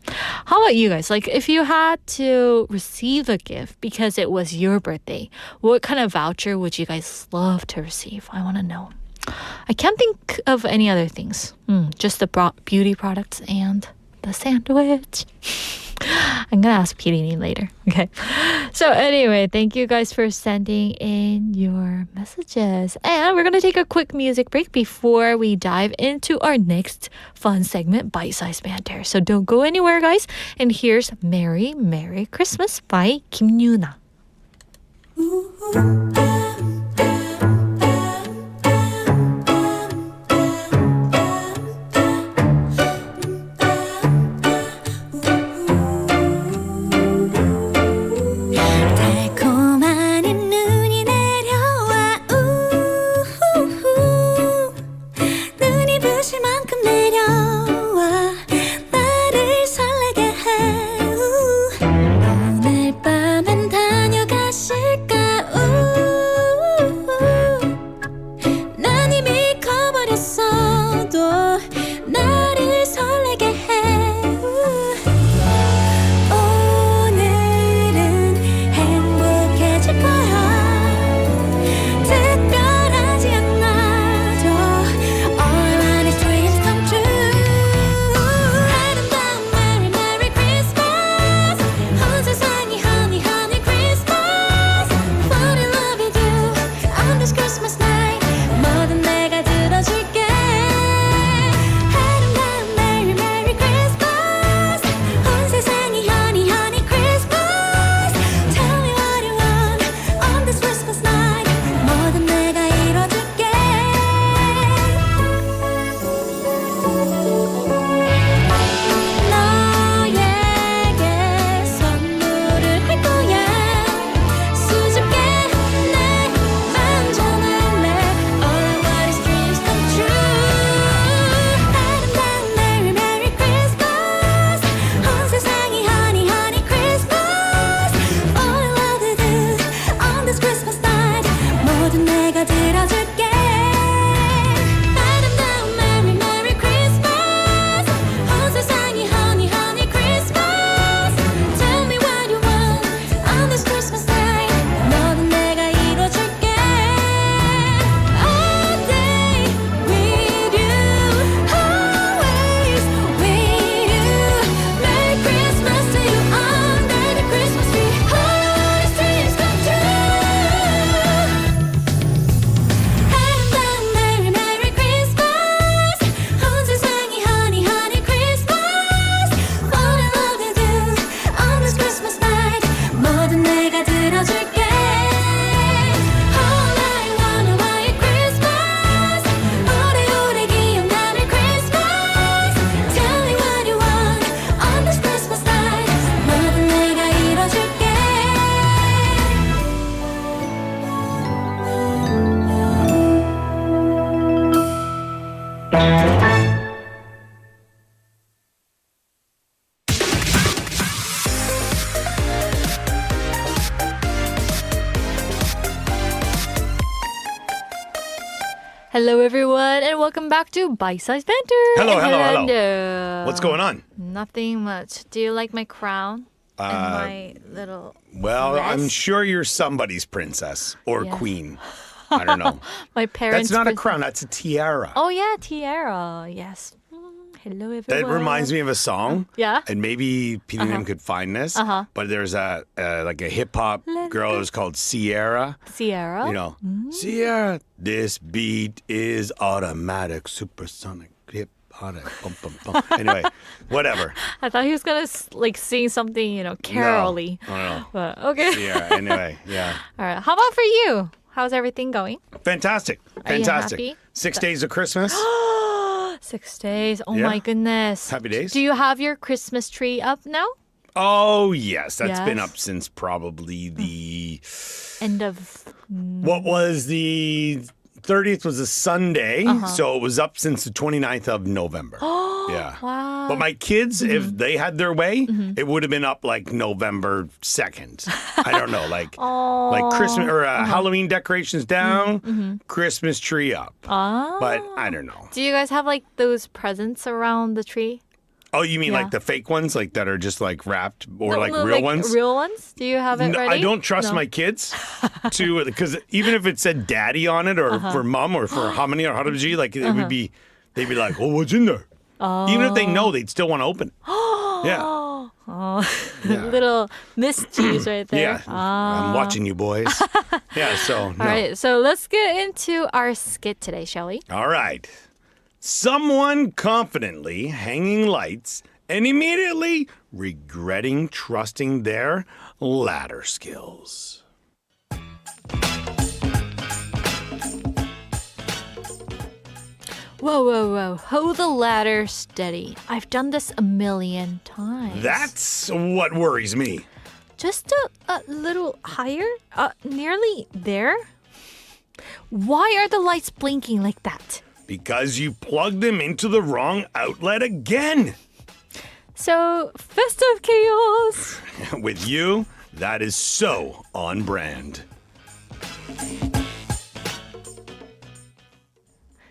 How about you guys? If you had to receive a gift because it was your birthday, what kind of voucher would you guys love to receive? I want to know. I can't think of any other things. Just the beauty products and the sandwich. I'm gonna ask P.D. later. Okay. So anyway, thank you guys for sending in your messages. And we're gonna take a quick music break before we dive into our next fun segment, Bite-Sized Banter. So don't go anywhere, guys. And here's Merry Merry Christmas by Kim Yuna. Hello, everyone, and welcome back to Sized Banter. Hello. What's going on? Nothing much. Do you like my crown and my little Well, dress? I'm sure you're somebody's princess or queen. I don't know. My parents. That's not a crown. That's a tiara. Oh, yeah, tiara. Yes. Hello, everyone. That reminds me of a song. Yeah? And maybe Pete and him could find this. But there's a hip hop girl who's called Sierra. Sierra? You know, Sierra, this beat is automatic, supersonic, hip hop. Bum, bum, bum. Anyway, whatever. I thought he was going to sing something, carol-y. No. But, okay. Sierra, anyway, yeah. All right. How about for you? How's everything going? Fantastic. Are you happy? 6 days of Christmas. 6 days. Oh, Yeah. my goodness. Happy days. Do you have your Christmas tree up now? Oh, yes. That's been Yes. up since probably the... End of... What was the 30th was a Sunday, so it was up since the 29th of November. Yeah. Wow. But my kids, if they had their way, it would have been up like November 2nd. I don't know, like Christmas or Halloween decorations down, Christmas tree up. But I don't know. Do you guys have those presents around the tree? Oh, you mean Yeah. like the fake ones, like that are just like wrapped, or No, like no, real ones? Real ones? Do you have it No, ready? I don't trust No. my kids to, because even if it said daddy on it or for mom or for Hamani or Haraji, like it would be, they'd be like, oh, what's in there? Even if they know, they'd still want to open it. Yeah. Oh, little mischiefs right there. Yeah. I'm watching you boys. Yeah, so no. All right, so let's get into our skit today, shall we? All right. Someone confidently hanging lights and immediately regretting trusting their ladder skills. Whoa. Hold the ladder steady. I've done this a million times. That's what worries me. Just a little higher? Nearly there? Why are the lights blinking like that? Because you plugged them into the wrong outlet again. So, festive chaos. With you, that is so on brand.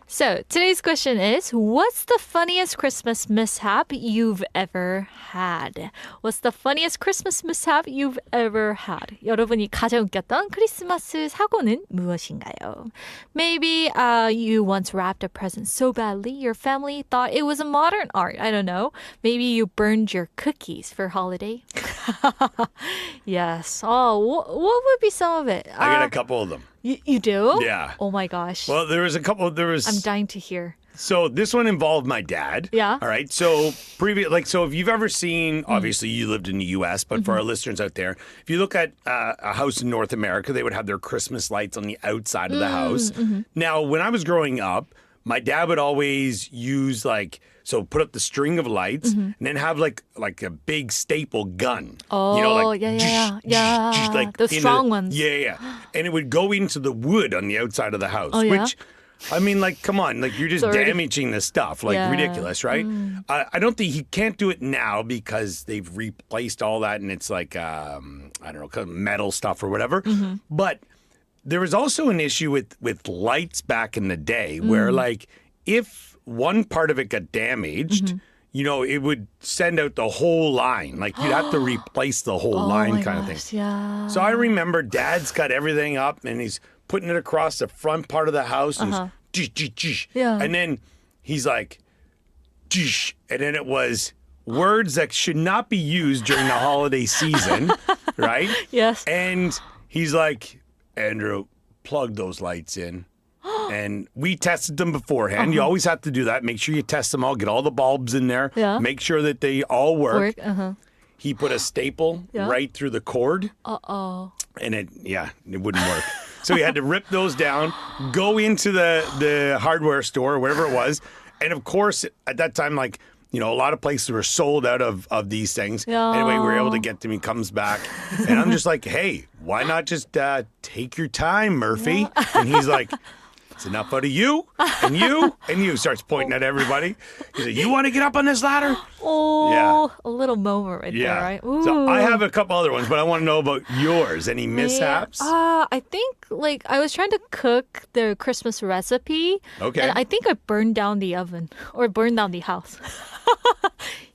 So, today's question is, what's the funniest Christmas mishap you've ever had? What's the funniest Christmas mishap you've ever had? 여러분이 가장 웃겼던 크리스마스 사고는 무엇인가요? Maybe you once wrapped a present so badly your family thought it was a modern art. I don't know. Maybe you burned your cookies for holiday. Yes. Oh, what would be some of it? I got a couple of them. You do? Yeah. Oh my gosh. Well, there was a couple. I'm dying to hear. So this one involved my dad. Yeah. All right. So so if you've ever seen, obviously you lived in the U.S., but for our listeners out there, if you look at a house in North America, they would have their Christmas lights on the outside of the house. Now, when I was growing up, my dad would always use put up the string of lights and then have like a big staple gun. Oh, yeah. Like the strong ones. Yeah. And it would go into the wood on the outside of the house, Oh, yeah? which, I mean, come on, you're just already- damaging the stuff, Yeah. ridiculous, right? I don't think he can't do it now because they've replaced all that and it's I don't know, metal stuff or whatever. But there was also an issue with lights back in the day where if one part of it got damaged, it would send out the whole line. You'd have to replace the whole line kind of thing. Yeah. So I remember Dad's got everything up and he's putting it across the front part of the house and Yeah. and then he's like, and then it was words that should not be used during the holiday season, right? Yes. And he's like, Andrew, plug those lights in. And we tested them beforehand. You always have to do that. Make sure you test them all. Get all the bulbs in there. Yeah. Make sure that they all work. Uh-huh. He put a staple right through the cord. Uh-oh. And it wouldn't work. So he had to rip those down, go into the hardware store or wherever it was. And of course, at that time, a lot of places were sold out of these things. Yeah. Anyway, we were able to get them. He comes back. And I'm just like, hey, why not just take your time, Murphy? And he's like, It's enough out of you and you and you. Starts pointing at everybody. He said, you want to get up on this ladder? Oh, a little moment right there, right? Ooh. So I have a couple other ones, but I want to know about yours. Any mishaps? I think like I was trying to cook the Christmas recipe. Okay. And I think I burned down the oven or burned down the house.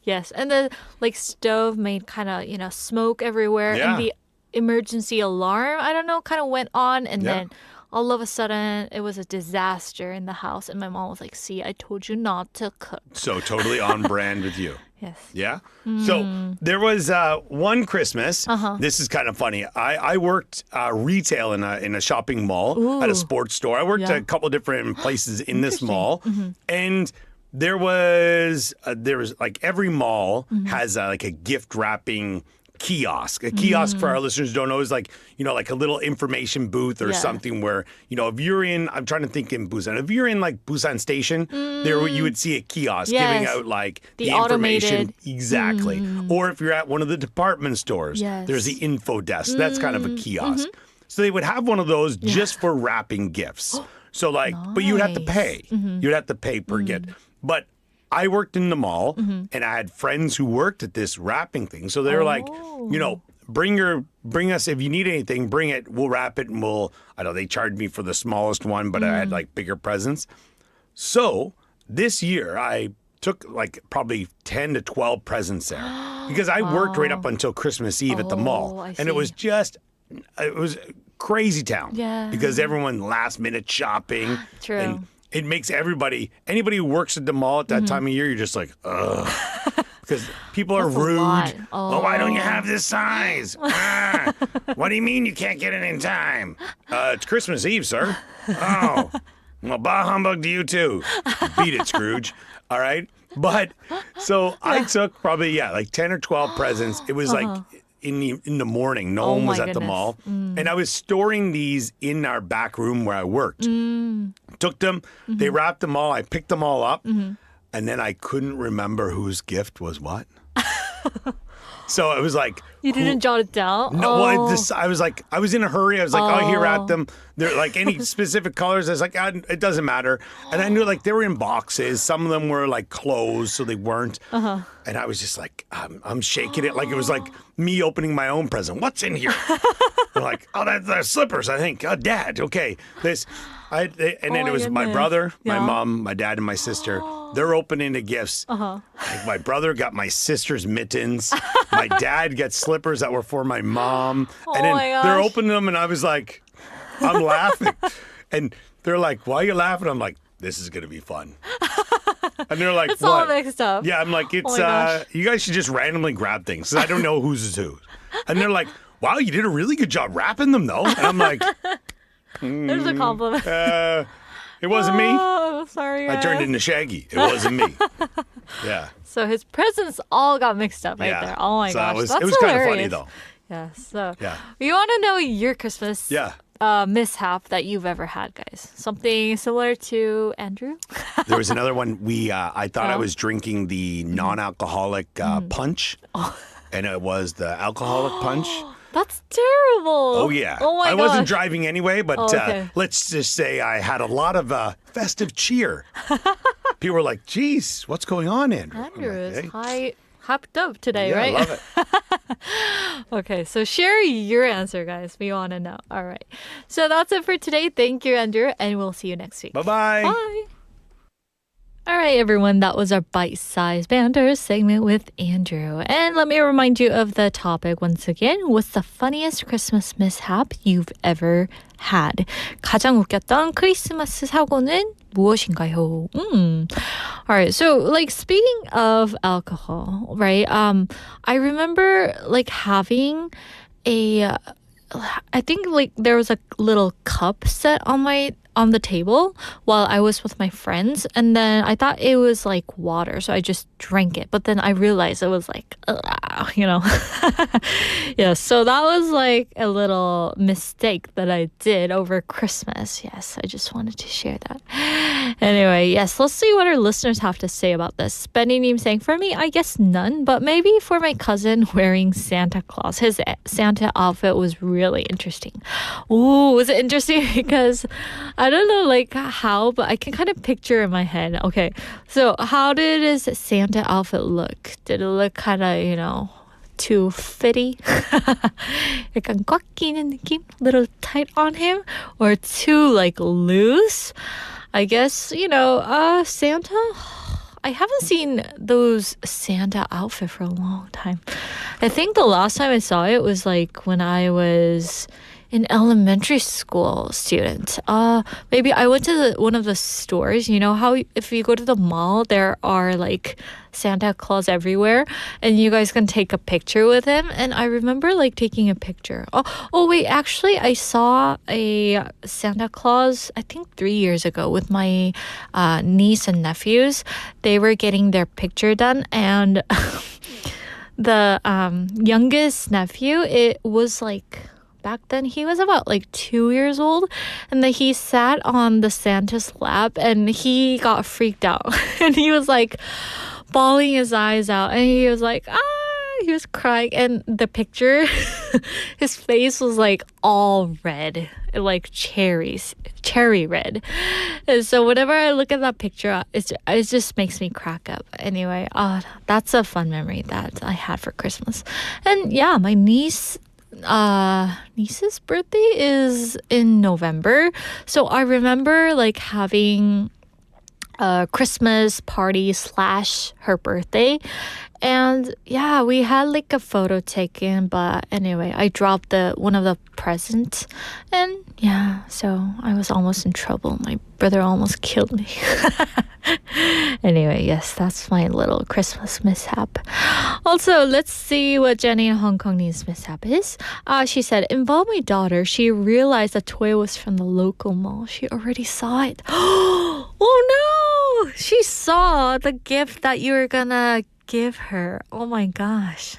Yes. And the like stove made kind of, smoke everywhere. Yeah. And the emergency alarm, I don't know, kind of went on. And then all of a sudden, it was a disaster in the house. And my mom was like, see, I told you not to cook. So totally on brand with you. Yes. Yeah? So there was one Christmas. This is kind of funny. I worked retail in a shopping mall at a sports store. I worked a couple different places in this mall. And there was like every mall has like a gift wrapping kiosk. A kiosk, for our listeners who don't know, is like, like a little information booth or something where, if you're in, I'm trying to think in Busan, if you're in like Busan Station, there you would see a kiosk giving out like the information. Exactly. Or if you're at one of the department stores, there's the info desk. That's kind of a kiosk. So they would have one of those just for wrapping gifts. So like, but you'd have to pay. You'd have to pay per gift. But I worked in the mall, and I had friends who worked at this wrapping thing. So they were like, bring us, if you need anything, bring it. We'll wrap it, and they charged me for the smallest one, but I had like bigger presents. So this year, I took like probably 10 to 12 presents there because I worked right up until Christmas Eve at the mall. And it was crazy town because everyone last minute shopping. True. And it makes anybody who works at the mall at that time of year, you're just like, ugh. Because people are rude. Oh, why don't you have this size? What do you mean you can't get it in time? It's Christmas Eve, sir. Oh, well, bah humbug to you too. Beat it, Scrooge. All right? But, so I took probably, like 10 or 12 presents. It was like in the morning. No one was at the mall. And I was storing these in our back room where I worked. Took them, they wrapped them all, I picked them all up, and then I couldn't remember whose gift was what. So it was like... You didn't jot it down? No, I was like, I was in a hurry. I was like, here, wrap them. They're like any specific colors. I was like, it doesn't matter. And I knew like they were in boxes. Some of them were like closed, so they weren't. And I was just like, I'm shaking it. Like it was like me opening my own present. What's in here? I'm like, that's slippers, I think. Oh, Dad, okay. And then it was my brother, my mom, my dad, and my sister. They're opening the gifts. Like my brother got my sister's mittens. My dad got slippers that were for my mom. And then they're opening them, and I was like, I'm laughing. And they're like, why are you laughing? I'm like, this is going to be fun. And they're like, it's what? all mixed up. Yeah, I'm like, it's, you guys should just randomly grab things because I don't know whose is whose. And they're like, wow, you did a really good job wrapping them, though. And I'm like, there's a compliment. It wasn't me. Oh, sorry. I turned into Shaggy. It wasn't me. Yeah. So his presents all got mixed up right there. Oh my gosh. It was kind of funny, though. Yeah. So we want to know your Christmas mishap that you've ever had, guys. Something similar to Andrew? There was another one. I thought I was drinking the non-alcoholic punch, and it was the alcoholic punch. That's terrible. Oh, yeah. Oh, my I wasn't driving anyway, but let's just say I had a lot of festive cheer. People were like, geez, what's going on, Andrew? Andrew is like, hyped up today, right? I love it. Okay, so share your answer, guys. We want to know. All right. So that's it for today. Thank you, Andrew, and we'll see you next week. Bye-bye. Bye. All right, everyone, that was our bite-sized banter segment with Andrew. And let me remind you of the topic once again. What's the funniest Christmas mishap you've ever had? 가장 웃겼던 크리스마스 사고는 무엇인가요? All right, so like speaking of alcohol, right? I remember like having I think like there was a little cup set on the table while I was with my friends, and then I thought it was like water, so I just drank it. But then I realized it was like, yeah. So that was like a little mistake that I did over Christmas. Yes, I just wanted to share that. Anyway, yes, let's see what our listeners have to say about this. Benny-님 saying, for me, I guess none, but maybe for my cousin wearing Santa Claus. His Santa outfit was really interesting. Ooh, was it interesting? Because I don't know like how, but I can kind of picture in my head. Okay, so how did his Santa outfit look? Did it look kind of, too fitty? 약간 꽉 끼는 느낌? Little tight on him? Or too like loose? I guess, Santa... I haven't seen those Santa outfit for a long time. I think the last time I saw it was like when I was an elementary school student. Maybe I went to one of the stores. You know how if you go to the mall, there are like Santa Claus everywhere, and you guys can take a picture with him. And I remember like taking a picture. Oh wait, actually, I saw a Santa Claus I think 3 years ago with my niece and nephews. They were getting their picture done, and the youngest nephew, it was like. Back then, he was about like 2 years old, and then he sat on the Santa's lap, and he got freaked out, and he was like bawling his eyes out, and he was like, he was crying, and the picture, his face was like all red, like cherry red. And so whenever I look at that picture, it just makes me crack up. Anyway, that's a fun memory that I had for Christmas. And yeah, my niece's birthday is in November, so I remember like having a Christmas party / her birthday, and yeah, we had like a photo taken, but anyway, I dropped one of the presents, and yeah, so I was almost in trouble. My brother almost killed me. Anyway, yes, that's my little Christmas mishap. Also, let's see what Jenny in Hong Kong's mishap is. She said, involve my daughter. She realized the toy was from the local mall. She already saw it. Oh no! She saw the gift that you were gonna give her. Oh my gosh.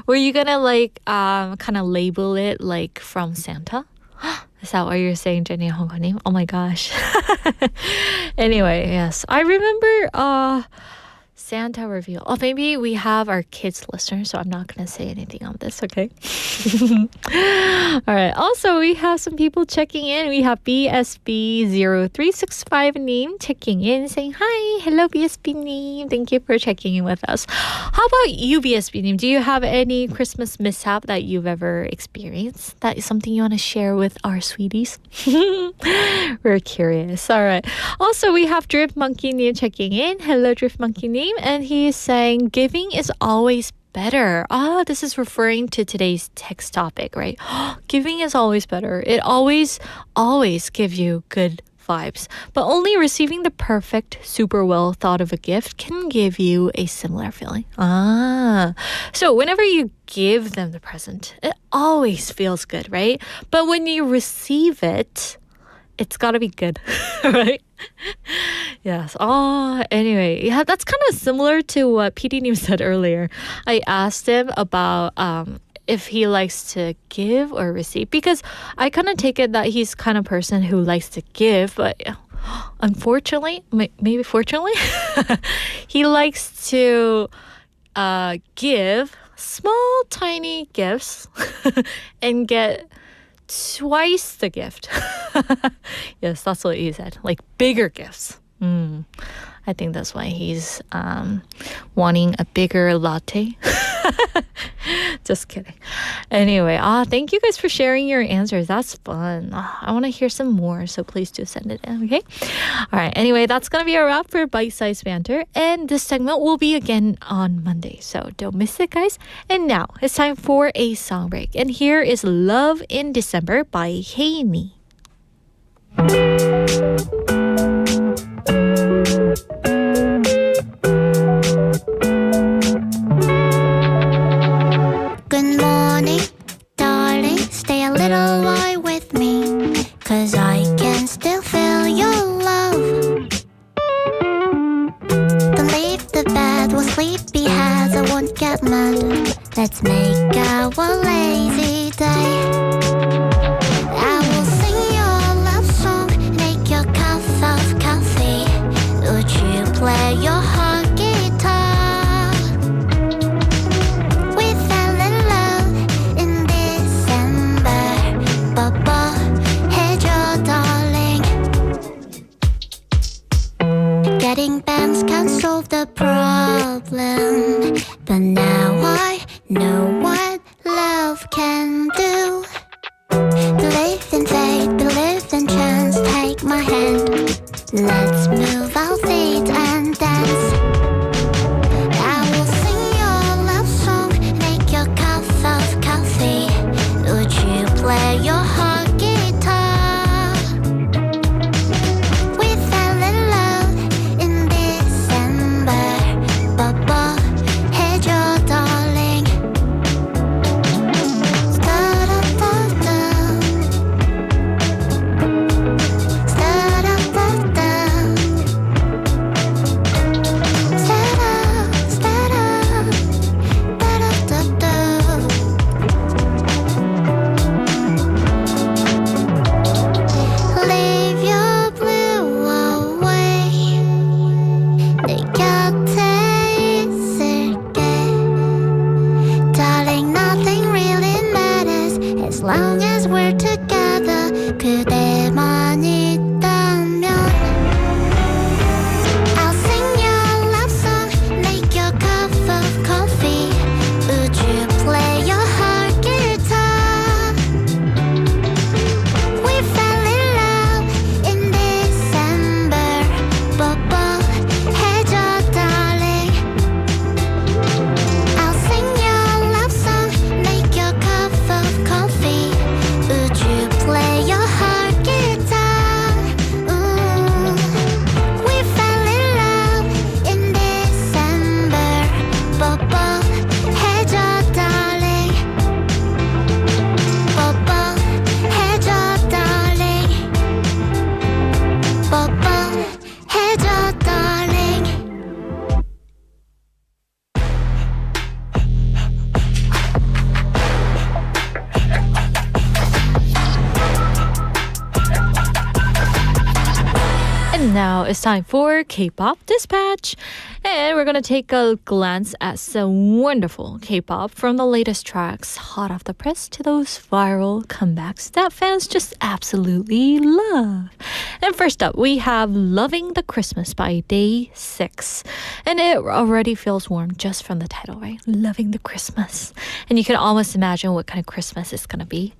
Were you gonna like kind of label it like from Santa? Is that what you're saying, Jenny Hong Kong? Oh my gosh. Anyway, yes. I remember Santa reveal. Oh, maybe we have our kids listeners, so I'm not going to say anything on this, okay? All right. Also, we have some people checking in. We have BSB0365 name checking in, saying, hi, hello, BSB name. Thank you for checking in with us. How about you, BSB name? Do you have any Christmas mishap that you've ever experienced? That is something you want to share with our sweeties? We're curious. All right. Also, we have Drift Monkey name checking in. Hello, Drift Monkey name. And he is saying, giving is always better. This is referring to today's text topic, right? Giving is always better. It always gives you good vibes. But only receiving the perfect, super well thought of a gift can give you a similar feeling. So whenever you give them the present, it always feels good, right? But when you receive it, it's got to be good, right? Yes. Anyway, yeah, that's kind of similar to what PD-님 said earlier. I asked him about if he likes to give or receive, because I kind of take it that he's kind of person who likes to give, but unfortunately, maybe fortunately, he likes to give small, tiny gifts and get twice the gift. Yes, that's what he said. Like bigger gifts. I think that's why he's wanting a bigger latte. Just kidding. Anyway, thank you guys for sharing your answers. That's fun. I want to hear some more, so please do send it in, okay? All right. Anyway, that's going to be a wrap for Bite-Sized Banter, and this segment will be again on Monday, so don't miss it, guys. And now, it's time for a song break, and here is Love in December by Heini. Good morning, darling. Stay a little while with me, 'cause I can still feel your love. Don't leave the bed with sleepy heads, I won't get mad. Let's make our lazy day. I will sing your love song, make your cup of coffee. Would you play your heart guitar? We fell in love in December. 뽀뽀해줘, darling. But now I know what love can do. Believe in fate, believe in chance. Take my hand, let's move our feet and dance. I will sing your love song, make your cup of coffee. Would you play your heart guitar? We fell in love in December. Bubble, 해줘 darling. Da-da-da-da. Da-da-da-da. Leave your blue away. 내 곁에 있을게. Darling, nothing really matters as long as we're together. 그대만 있다면. I'll sing your love song, make your cup of coffee. Would you play your heart guitar? We fell in love in December. Bubble, 해줘 darling. I'll sing your love song, make your cup of coffee. Would you play your heart guitar? Ooh. We fell in love in December. Bubble, 해줘 darling. Bubble, 해줘 darling. Bubble, 해줘 darling. And now it's time for K-pop Dispatch. And we're going to take a glance at some wonderful K-pop from the latest tracks hot off the press to those viral comebacks that fans just absolutely love. And first up, we have Loving the Christmas by Day6. And it already feels warm just from the title, right? Loving the Christmas. And you can almost imagine what kind of Christmas it's going to be.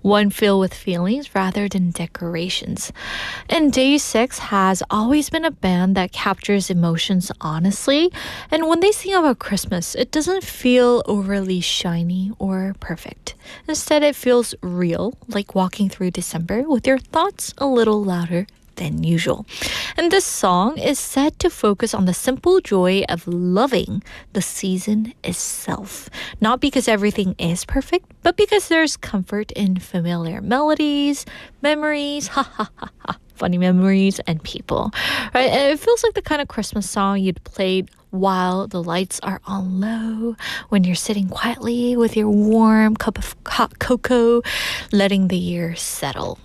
One filled with feelings rather than decorations. And Day6 has always been a band that captures emotions honestly. And when they sing about Christmas, it doesn't feel overly shiny or perfect. Instead, it feels real, like walking through December with your thoughts a little louder than usual. And this song is said to focus on the simple joy of loving the season itself. Not because everything is perfect, but because there's comfort in familiar melodies, memories, funny memories, and people. Right? And it feels like the kind of Christmas song you'd play while the lights are on low, when you're sitting quietly with your warm cup of hot cocoa, letting the year settle.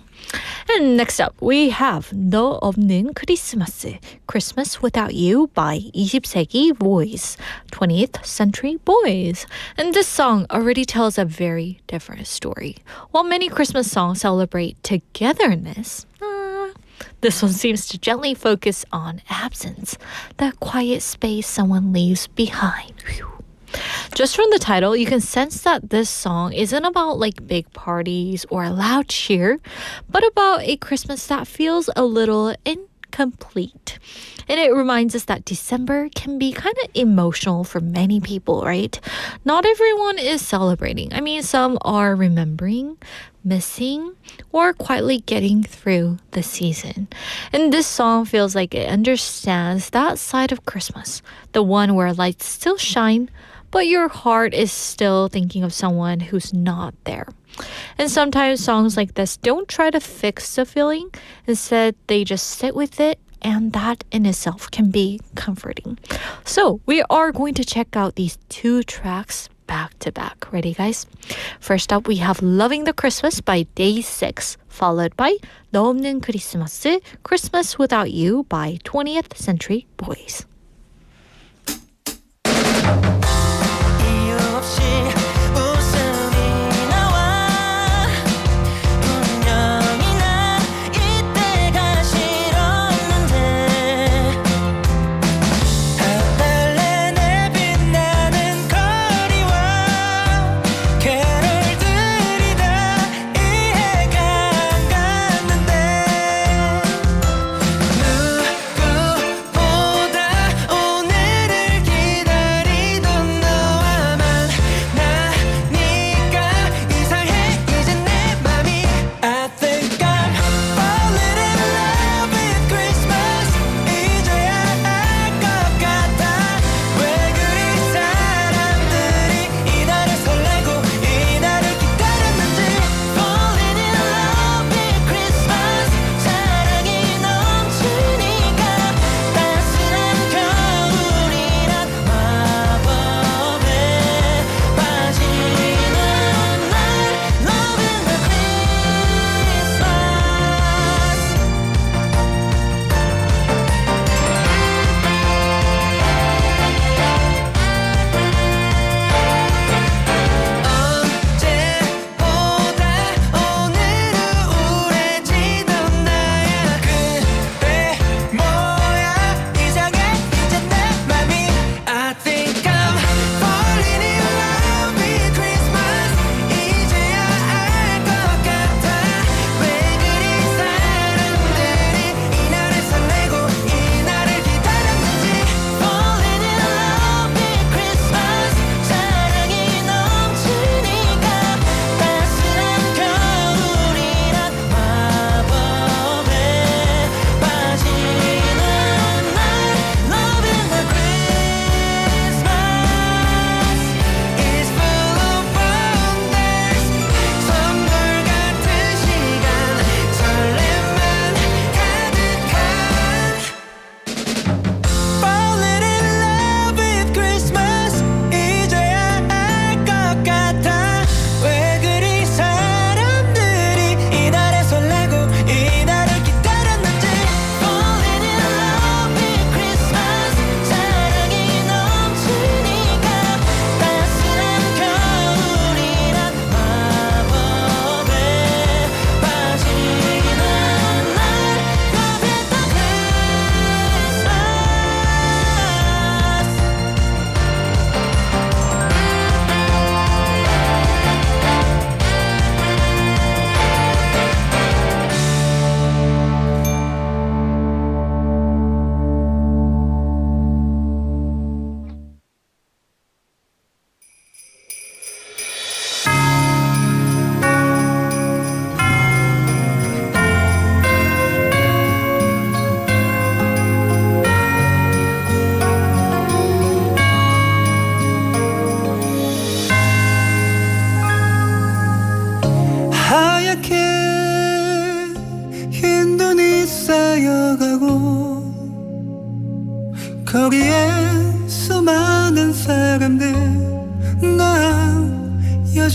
And next up, we have 너 없는 크리스마스, Christmas Without You by 20세기 boys, 20th century boys. And this song already tells a very different story. While many Christmas songs celebrate togetherness, this one seems to gently focus on absence, that quiet space someone leaves behind. Whew. Just from the title, you can sense that this song isn't about like big parties or loud cheer, but about a Christmas that feels a little incomplete. And it reminds us that December can be kind of emotional for many people, right? Not everyone is celebrating. I mean, some are remembering, missing, or quietly getting through the season. And this song feels like it understands that side of Christmas, the one where lights still shine, but your heart is still thinking of someone who's not there. And sometimes songs like this don't try to fix the feeling. Instead, they just sit with it, and that in itself can be comforting. So we are going to check out these two tracks back to back. Ready, guys? First up, we have Loving the Christmas by Day6, followed by 너 없는 크리스마스, Christmas Without You by 20th Century Boys.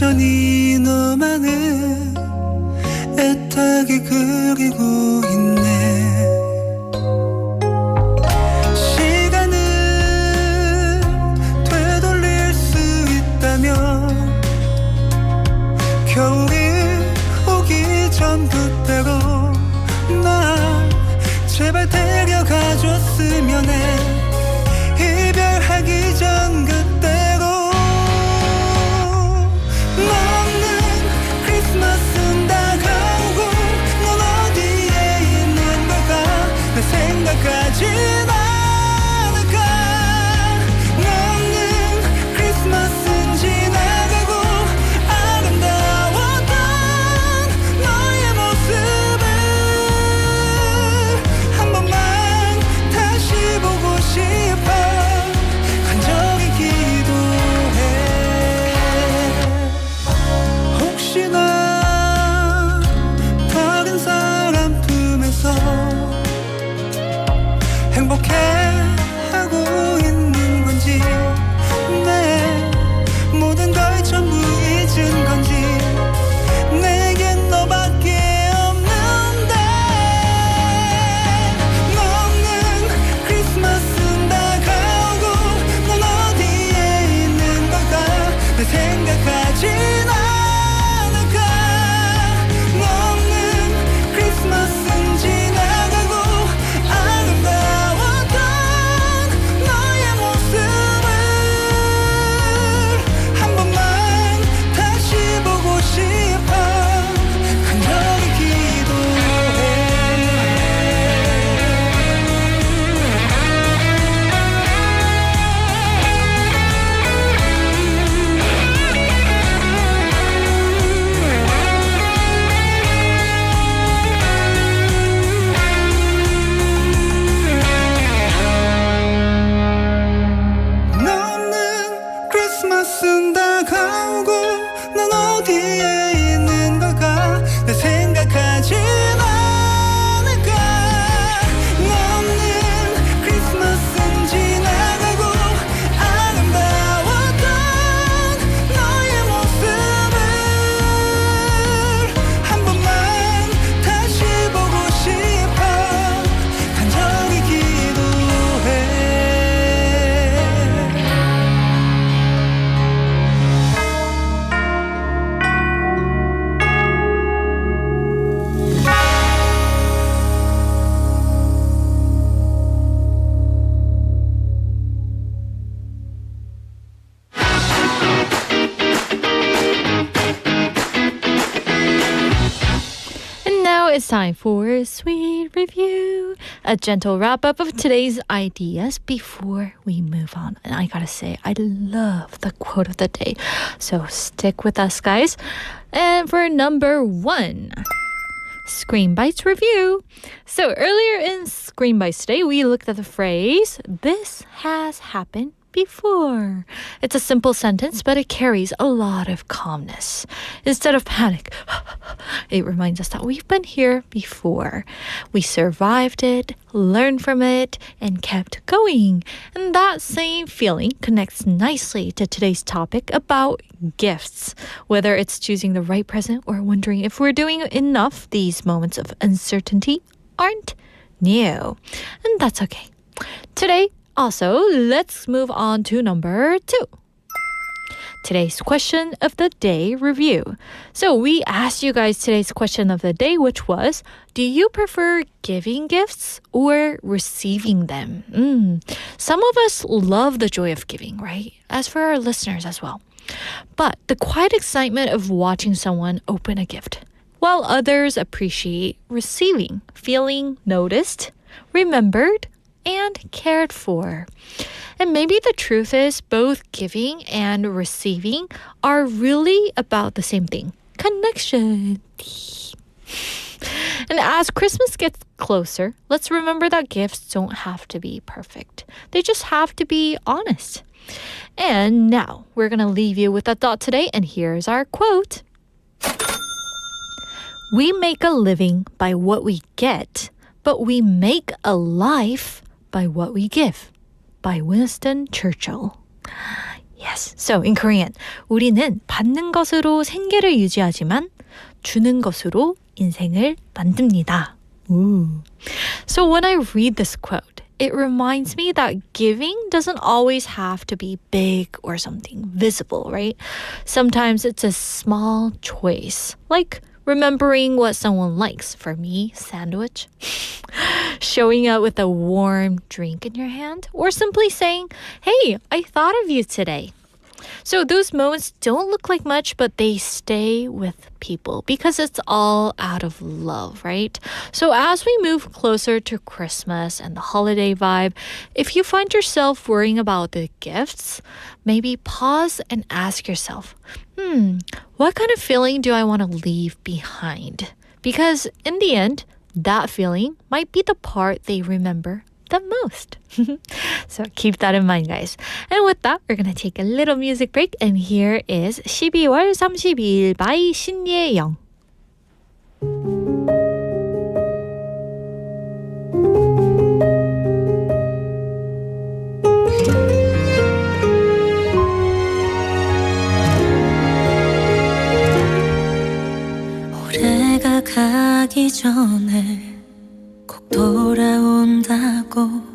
여전히 너만을 애타게 그리고 있네 시간을 되돌릴 수 있다면 겨울이 오기 전 그때로 나 제발 데려가줬으면 해 이별하기 전 그때로 너 없는 크리스마스는 다가오고 넌 어디에 있는 걸까 내 생각하진 않을까 너 없는 크리스마스는 지나가고 아름다웠던 너의 모습을 한 번만 다시 보고 싶어 간절히 기도해 혹시나 다른 사람 품에서 행복해하고 있는 건지 내 모든 걸 전부 잊은 건지 내겐 너밖에 없는데 너 없는 크리스마스는 다가오고 넌 어디에 있는 걸까 내 생각하진 않을까 너 없는 크리스마스는 지나가고 아름다웠던 너의 모습을 한 번만 다시 보고 싶어 간절히 기도해 너 없는 크리스마스는 다가오고 넌 어디에 있는 걸까 내 생각하진 않을까 너 없는 크리스마스는 지나가고 아름다웠던 너의 모습을 한 번만 다시 보고 싶어 간절히 기도해 And now it's time for Sweet Review, a gentle wrap up of today's ideas before we move on. And I gotta say, I love the quote of the day. So stick with us, guys. And for number 1, Screen Bites review. So earlier in Screen Bites today, we looked at the phrase, "This has happened before." It's a simple sentence, but it carries a lot of calmness. Instead of panic, it reminds us that we've been here before. We survived it, learned from it, and kept going. And that same feeling connects nicely to today's topic about gifts. Whether it's choosing the right present or wondering if we're doing enough, these moments of uncertainty aren't new. And that's okay. Today, also, let's move on to number 2. Today's question of the day review. So we asked you guys today's question of the day, which was, do you prefer giving gifts or receiving them? Some of us love the joy of giving, right? As for our listeners as well. But the quiet excitement of watching someone open a gift, while others appreciate receiving, feeling noticed, remembered, and cared for. And maybe the truth is both giving and receiving are really about the same thing, connection. And as Christmas gets closer, let's remember that gifts don't have to be perfect. They just have to be honest. And now we're going to leave you with a thought today, and here's our quote. We make a living by what we get, but we make a life by what we give. By Winston Churchill. Yes. Yes. So in Korean, 우리는 받는 것으로 생계를 유지하지만 주는 것으로 인생을 만듭니다. Ooh. So when I read this quote, it reminds me that giving doesn't always have to be big or something visible, right? Sometimes it's a small choice, like remembering what someone likes. For me, sandwich. Showing up with a warm drink in your hand, or simply saying, hey, I thought of you today. So those moments don't look like much, but they stay with people because it's all out of love, right? So as we move closer to Christmas and the holiday vibe, if you find yourself worrying about the gifts, maybe pause and ask yourself, what kind of feeling do I want to leave behind? Because in the end, that feeling might be the part they remember the most. So keep that in mind, guys. And with that, we're going to take a little music break. And here is 12월 32일 by 신예영. 올해가 가기 전에 꼭 돌아온다고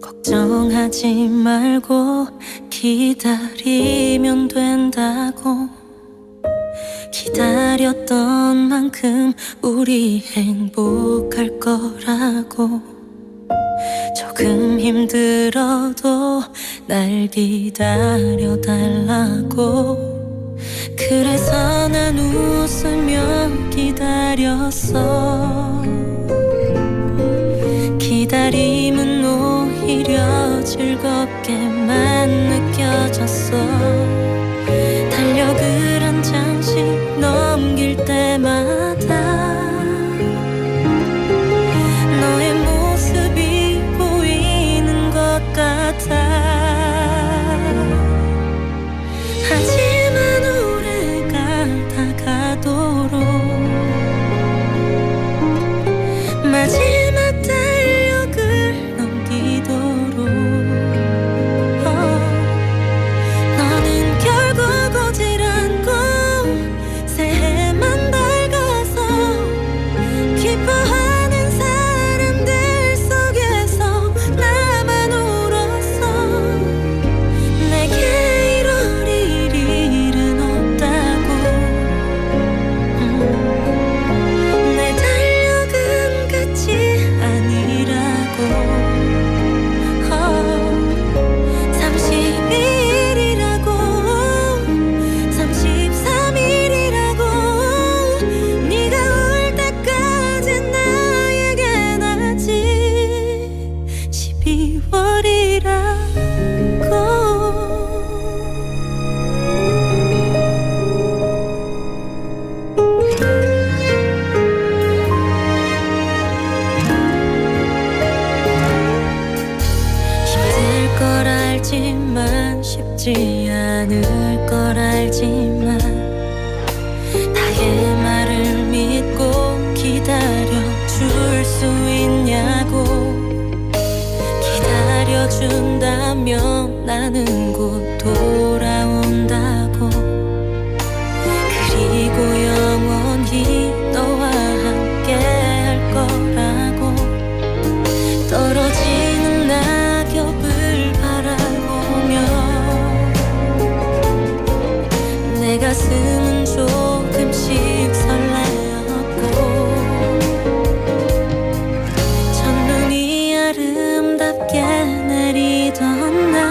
걱정하지 말고 기다리면 된다고 기다렸던 만큼 우리 행복할 거라고 조금 힘들어도 날 기다려달라고 그래서 난 웃으며 기다렸어 기다림은 오히려 즐겁게만 느껴졌어 달력을 한 장씩 넘길 때마다 너의 모습이 보이는 것 같아 하지만 올해가 다가도록 마지막 달력을 넘기도록 너는 결국 오질 않고 새해만 밝아서 기뻐하는 사람들 속에서 나만 울었어 내게 이럴 일은 없다고 내 달력은 끝이 아니라고 32일이라고 33일이라고 네가 올 때까지 나에겐 아직 12월이라고 힘들 걸 알지만 쉽지 않을 걸 알지만 나의 말을 믿고 기다려줄 수 있냐고 기다려준다면 나는 곧 돌아온다고 그리고 영원히 너와 함께 할 거라고 떨어지는 낙엽을 바라보며 내 가슴은 조금씩 설레었고 첫눈이 아름답게 내리던 날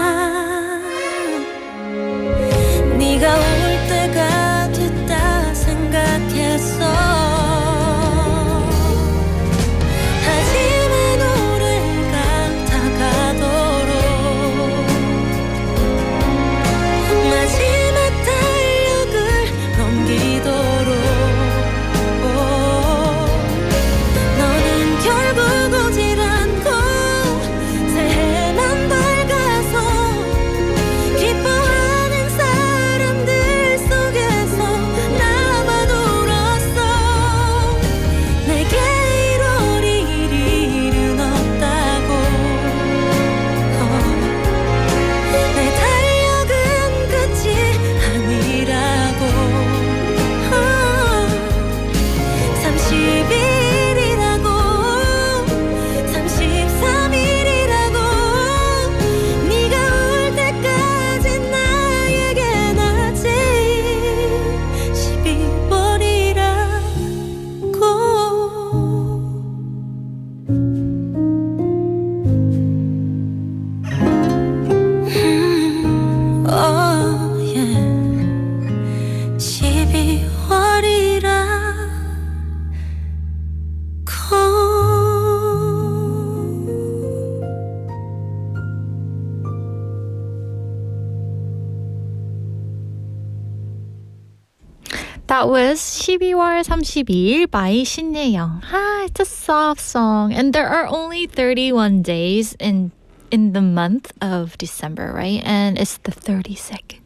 That was 12월 32일 by 신예영. It's a soft song. And there are only 31 days in the month of December, right? And it's the 32nd.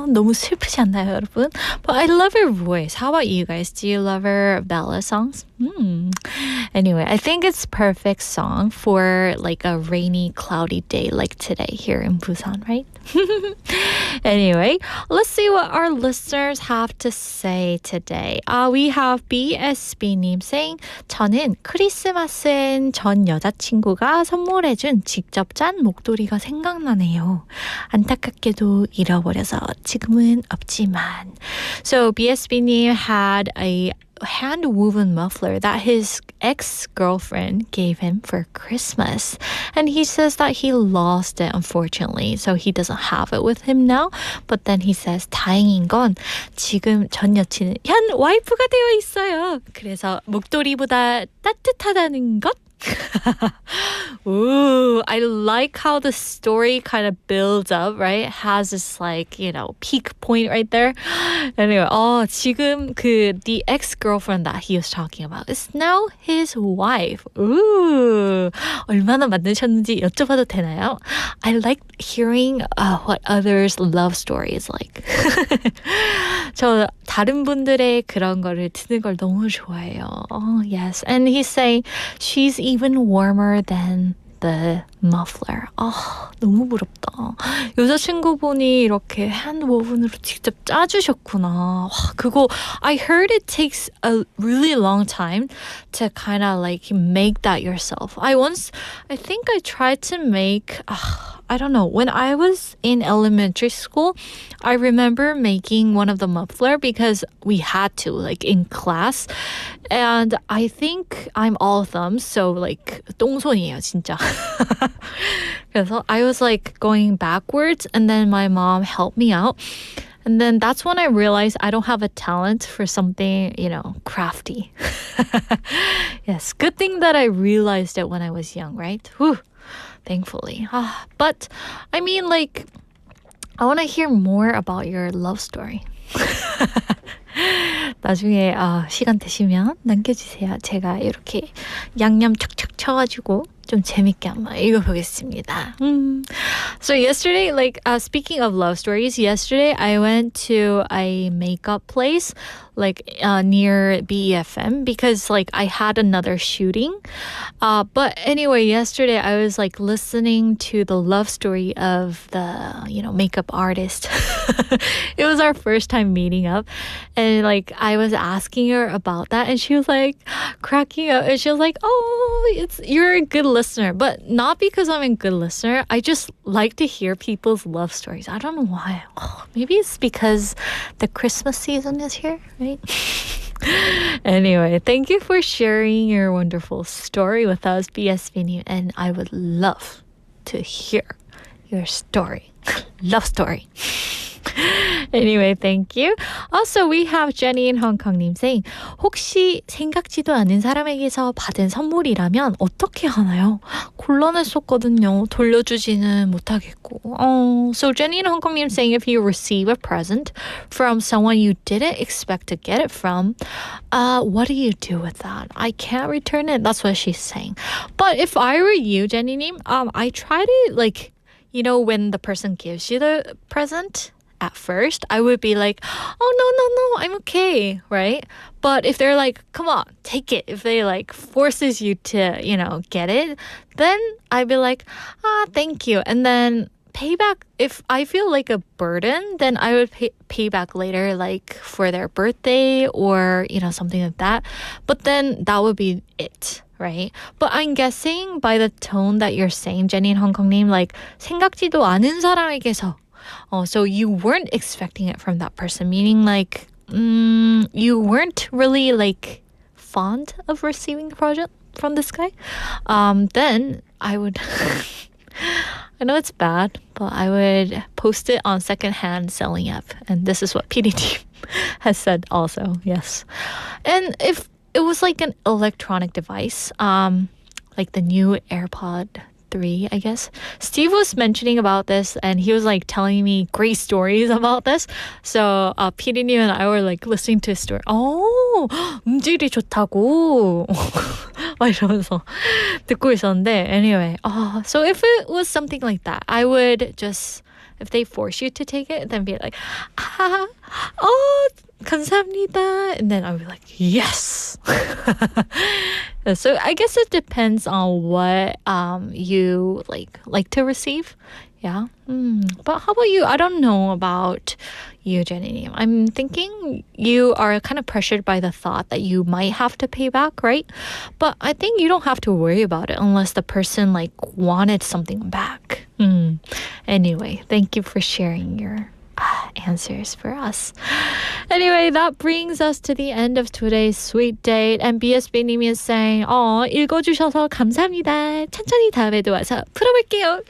너무 슬프지 않나요, 여러분? But I love her voice. How about you guys? Do you love her ballad songs? Anyway, I think it's perfect song for like a rainy, cloudy day like today here in Busan, right? Anyway, let's see what our listeners have to say today. We have BSB님 saying, 저는 크리스마스엔 전 여자친구가 선물해준 직접 짠 목도리가 생각나네요. 안타깝게도 잃어버려서 지금은 없지만. So BSB님 had a hand-woven muffler that his ex-girlfriend gave him for Christmas. And he says that he lost it, unfortunately. So he doesn't have it with him now. But then he says, 다행인 건 지금 전 여친은 현 와이프가 되어 있어요. 그래서 목도리보다 따뜻하다는 것? Ooh, I like how the story kind of builds up, right? It has this like, peak point right there. Anyway, 지금 the ex-girlfriend that he was talking about is now his wife. Ooh, 얼마나 만드셨는지 여쭤봐도 되나요? I like hearing what others' love story is like. 저 다른 분들의 그런 거를 듣는 걸 너무 좋아해요. Oh, yes. And he's saying she's even warmer than the muffler. 너무 부럽다. 여자친구분이 이렇게 핸드워븐으로 직접 짜주셨구나. 그거 I heard it takes a really long time to kind of like make that yourself. I think I tried to make I don't know. When I was in elementary school, I remember making one of the muffler because we had to, like in class. And I think I'm all thumbs, so like 똥손이에요, 진짜. 그래서 I was like going backwards, and then my mom helped me out. And then that's when I realized I don't have a talent for something, crafty. Yes, good thing that I realized it when I was young, right? Whew. Thankfully. But I mean, like, I want to hear more about your love story. 나중에 시간 되시면 남겨주세요. 제가 이렇게 양념 척척 쳐가지고 좀 재밌게 한번 읽어보겠습니다. So yesterday, like speaking of love stories, yesterday I went to a makeup place like near BEFM because like I had another shooting. But anyway, yesterday I was like listening to the love story of the makeup artist. It was our first time meeting up, and like I was asking her about that, and she was like cracking up, and she was like, "Oh, you're a good listener," but not because I'm a good listener. I just like to hear people's love stories. I don't know why. Maybe it's because the Christmas season is here, right? Anyway, thank you for sharing your wonderful story with us, BSV, and I would love to hear your story. Love story. Anyway, thank you. Also, we have Jenny in Hong Kong-님 saying, 혹시 생각지도 않은 사람에게서 받은 선물이라면 어떻게 하나요? 곤란했었거든요. 돌려주지는 못하겠고. So Jenny in Hong Kong-님 saying, if you receive a present from someone you didn't expect to get it from, what do you do with that? I can't return it. That's what she's saying. But if I were you, Jenny-님, I try to like, when the person gives you the present, at first, I would be like, oh, no, I'm okay, right? But if they're like, come on, take it. If they like forces you to, get it, then I'd be like, thank you. And then pay back. If I feel like a burden, then I would pay back later, like for their birthday or, something like that. But then that would be it. Right? But I'm guessing by the tone that you're saying, Jenny in Hong Kong-님, like 생각지도 않은 사람에게서. So you weren't expecting it from that person, meaning like you weren't really like fond of receiving a project from this guy. Then I would, I know it's bad, but I would post it on secondhand selling app. And this is what PDT has said also, yes. And if it was like an electronic device, like the new AirPod 3, I guess. Steve was mentioning about this and he was like telling me great stories about this. So PD님 and I were like listening to his story. 음질이 좋다고 막 이러면서 듣고 있었는데 anyway. So if it was something like that, I would just, if they force you to take it, then be like, 감사합니다. And then I would be like, yes. So I guess it depends on what you like to receive. Yeah. But how about you? I don't know about you, Jenny. I'm thinking you are kind of pressured by the thought that you might have to pay back, right? But I think you don't have to worry about it unless the person like wanted something back. Anyway, thank you for sharing your answers for us. Anyway, that brings us to the end of today's sweet date. And BSB님이 is saying, 읽어주셔서 감사합니다. 천천히 다음에도 와서 풀어볼게요.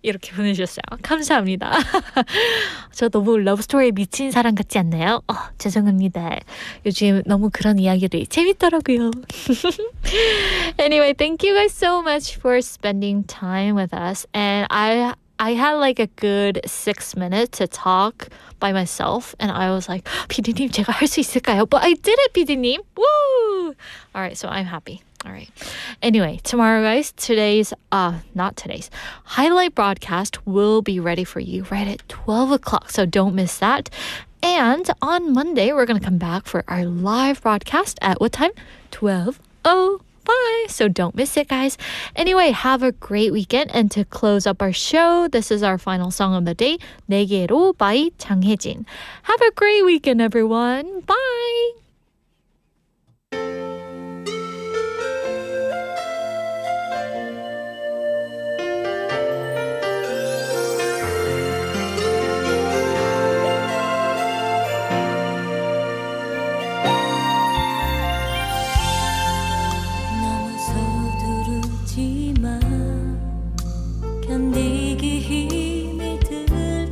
이렇게 보내주셨어요. 감사합니다. 저 너무 러브스토리에 미친 사람 같지 않나요? 죄송합니다. 요즘 너무 그런 이야기들이 재밌더라고요. Anyway, thank you guys so much for spending time with us. And I had like a good 6 minutes to talk by myself and I was like, PD님 제가 할 수 있을까요? But I did it, PD님. Woo! All right, so I'm happy. All right. Anyway, tomorrow, guys, not today's, highlight broadcast will be ready for you right at 12 o'clock. So don't miss that. And on Monday, we're going to come back for our live broadcast at what time? 12:05. So don't miss it, guys. Anyway, have a great weekend. And to close up our show, this is our final song of the day, 내게로 by 장혜진. Have a great weekend, everyone. Bye. 견디기 힘이 들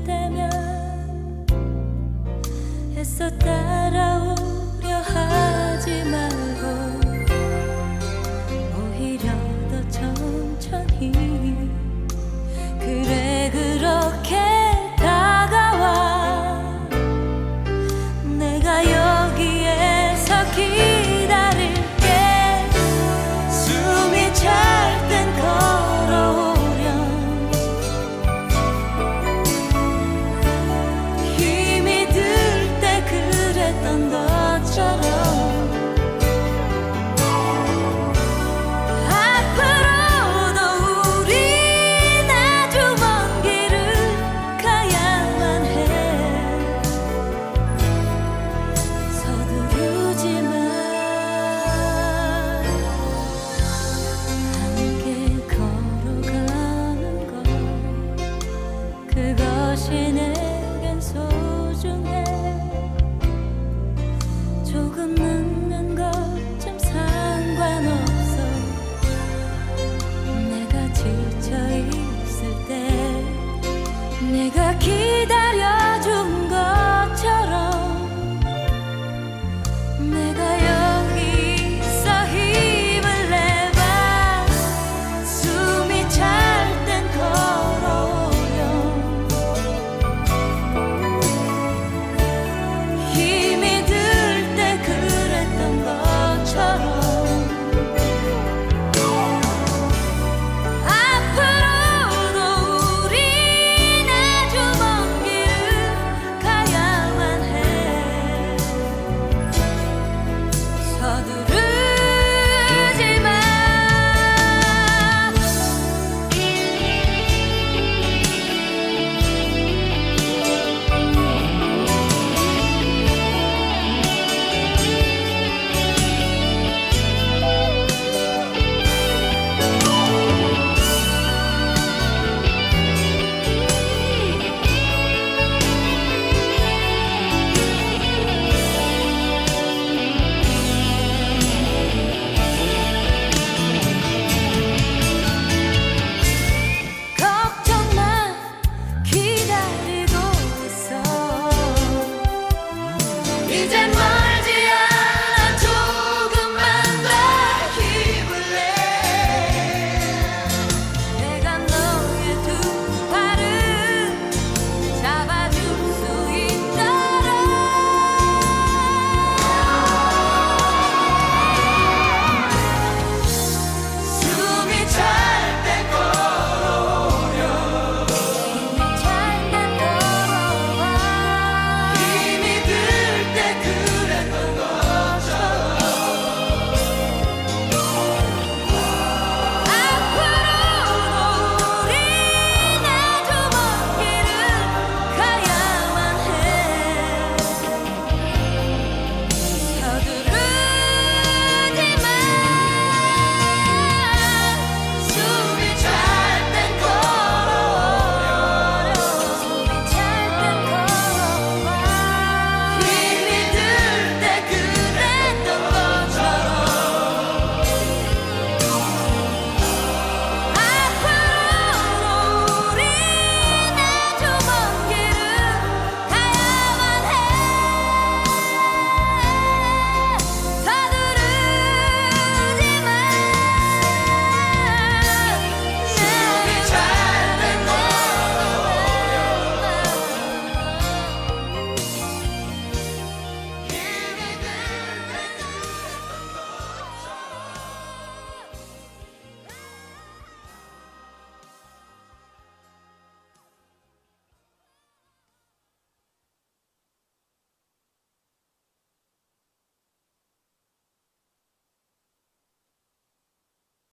때면 애써 따라오려 하지 말고 오히려 더 천천히 그래 그렇게 다가와 내가 여기에서 기다릴게 숨이 찰 땐 걸어오 내겐 소중해 조금 늦는 것 좀 상관없어 내가 지쳐 있을 때 내가 기다려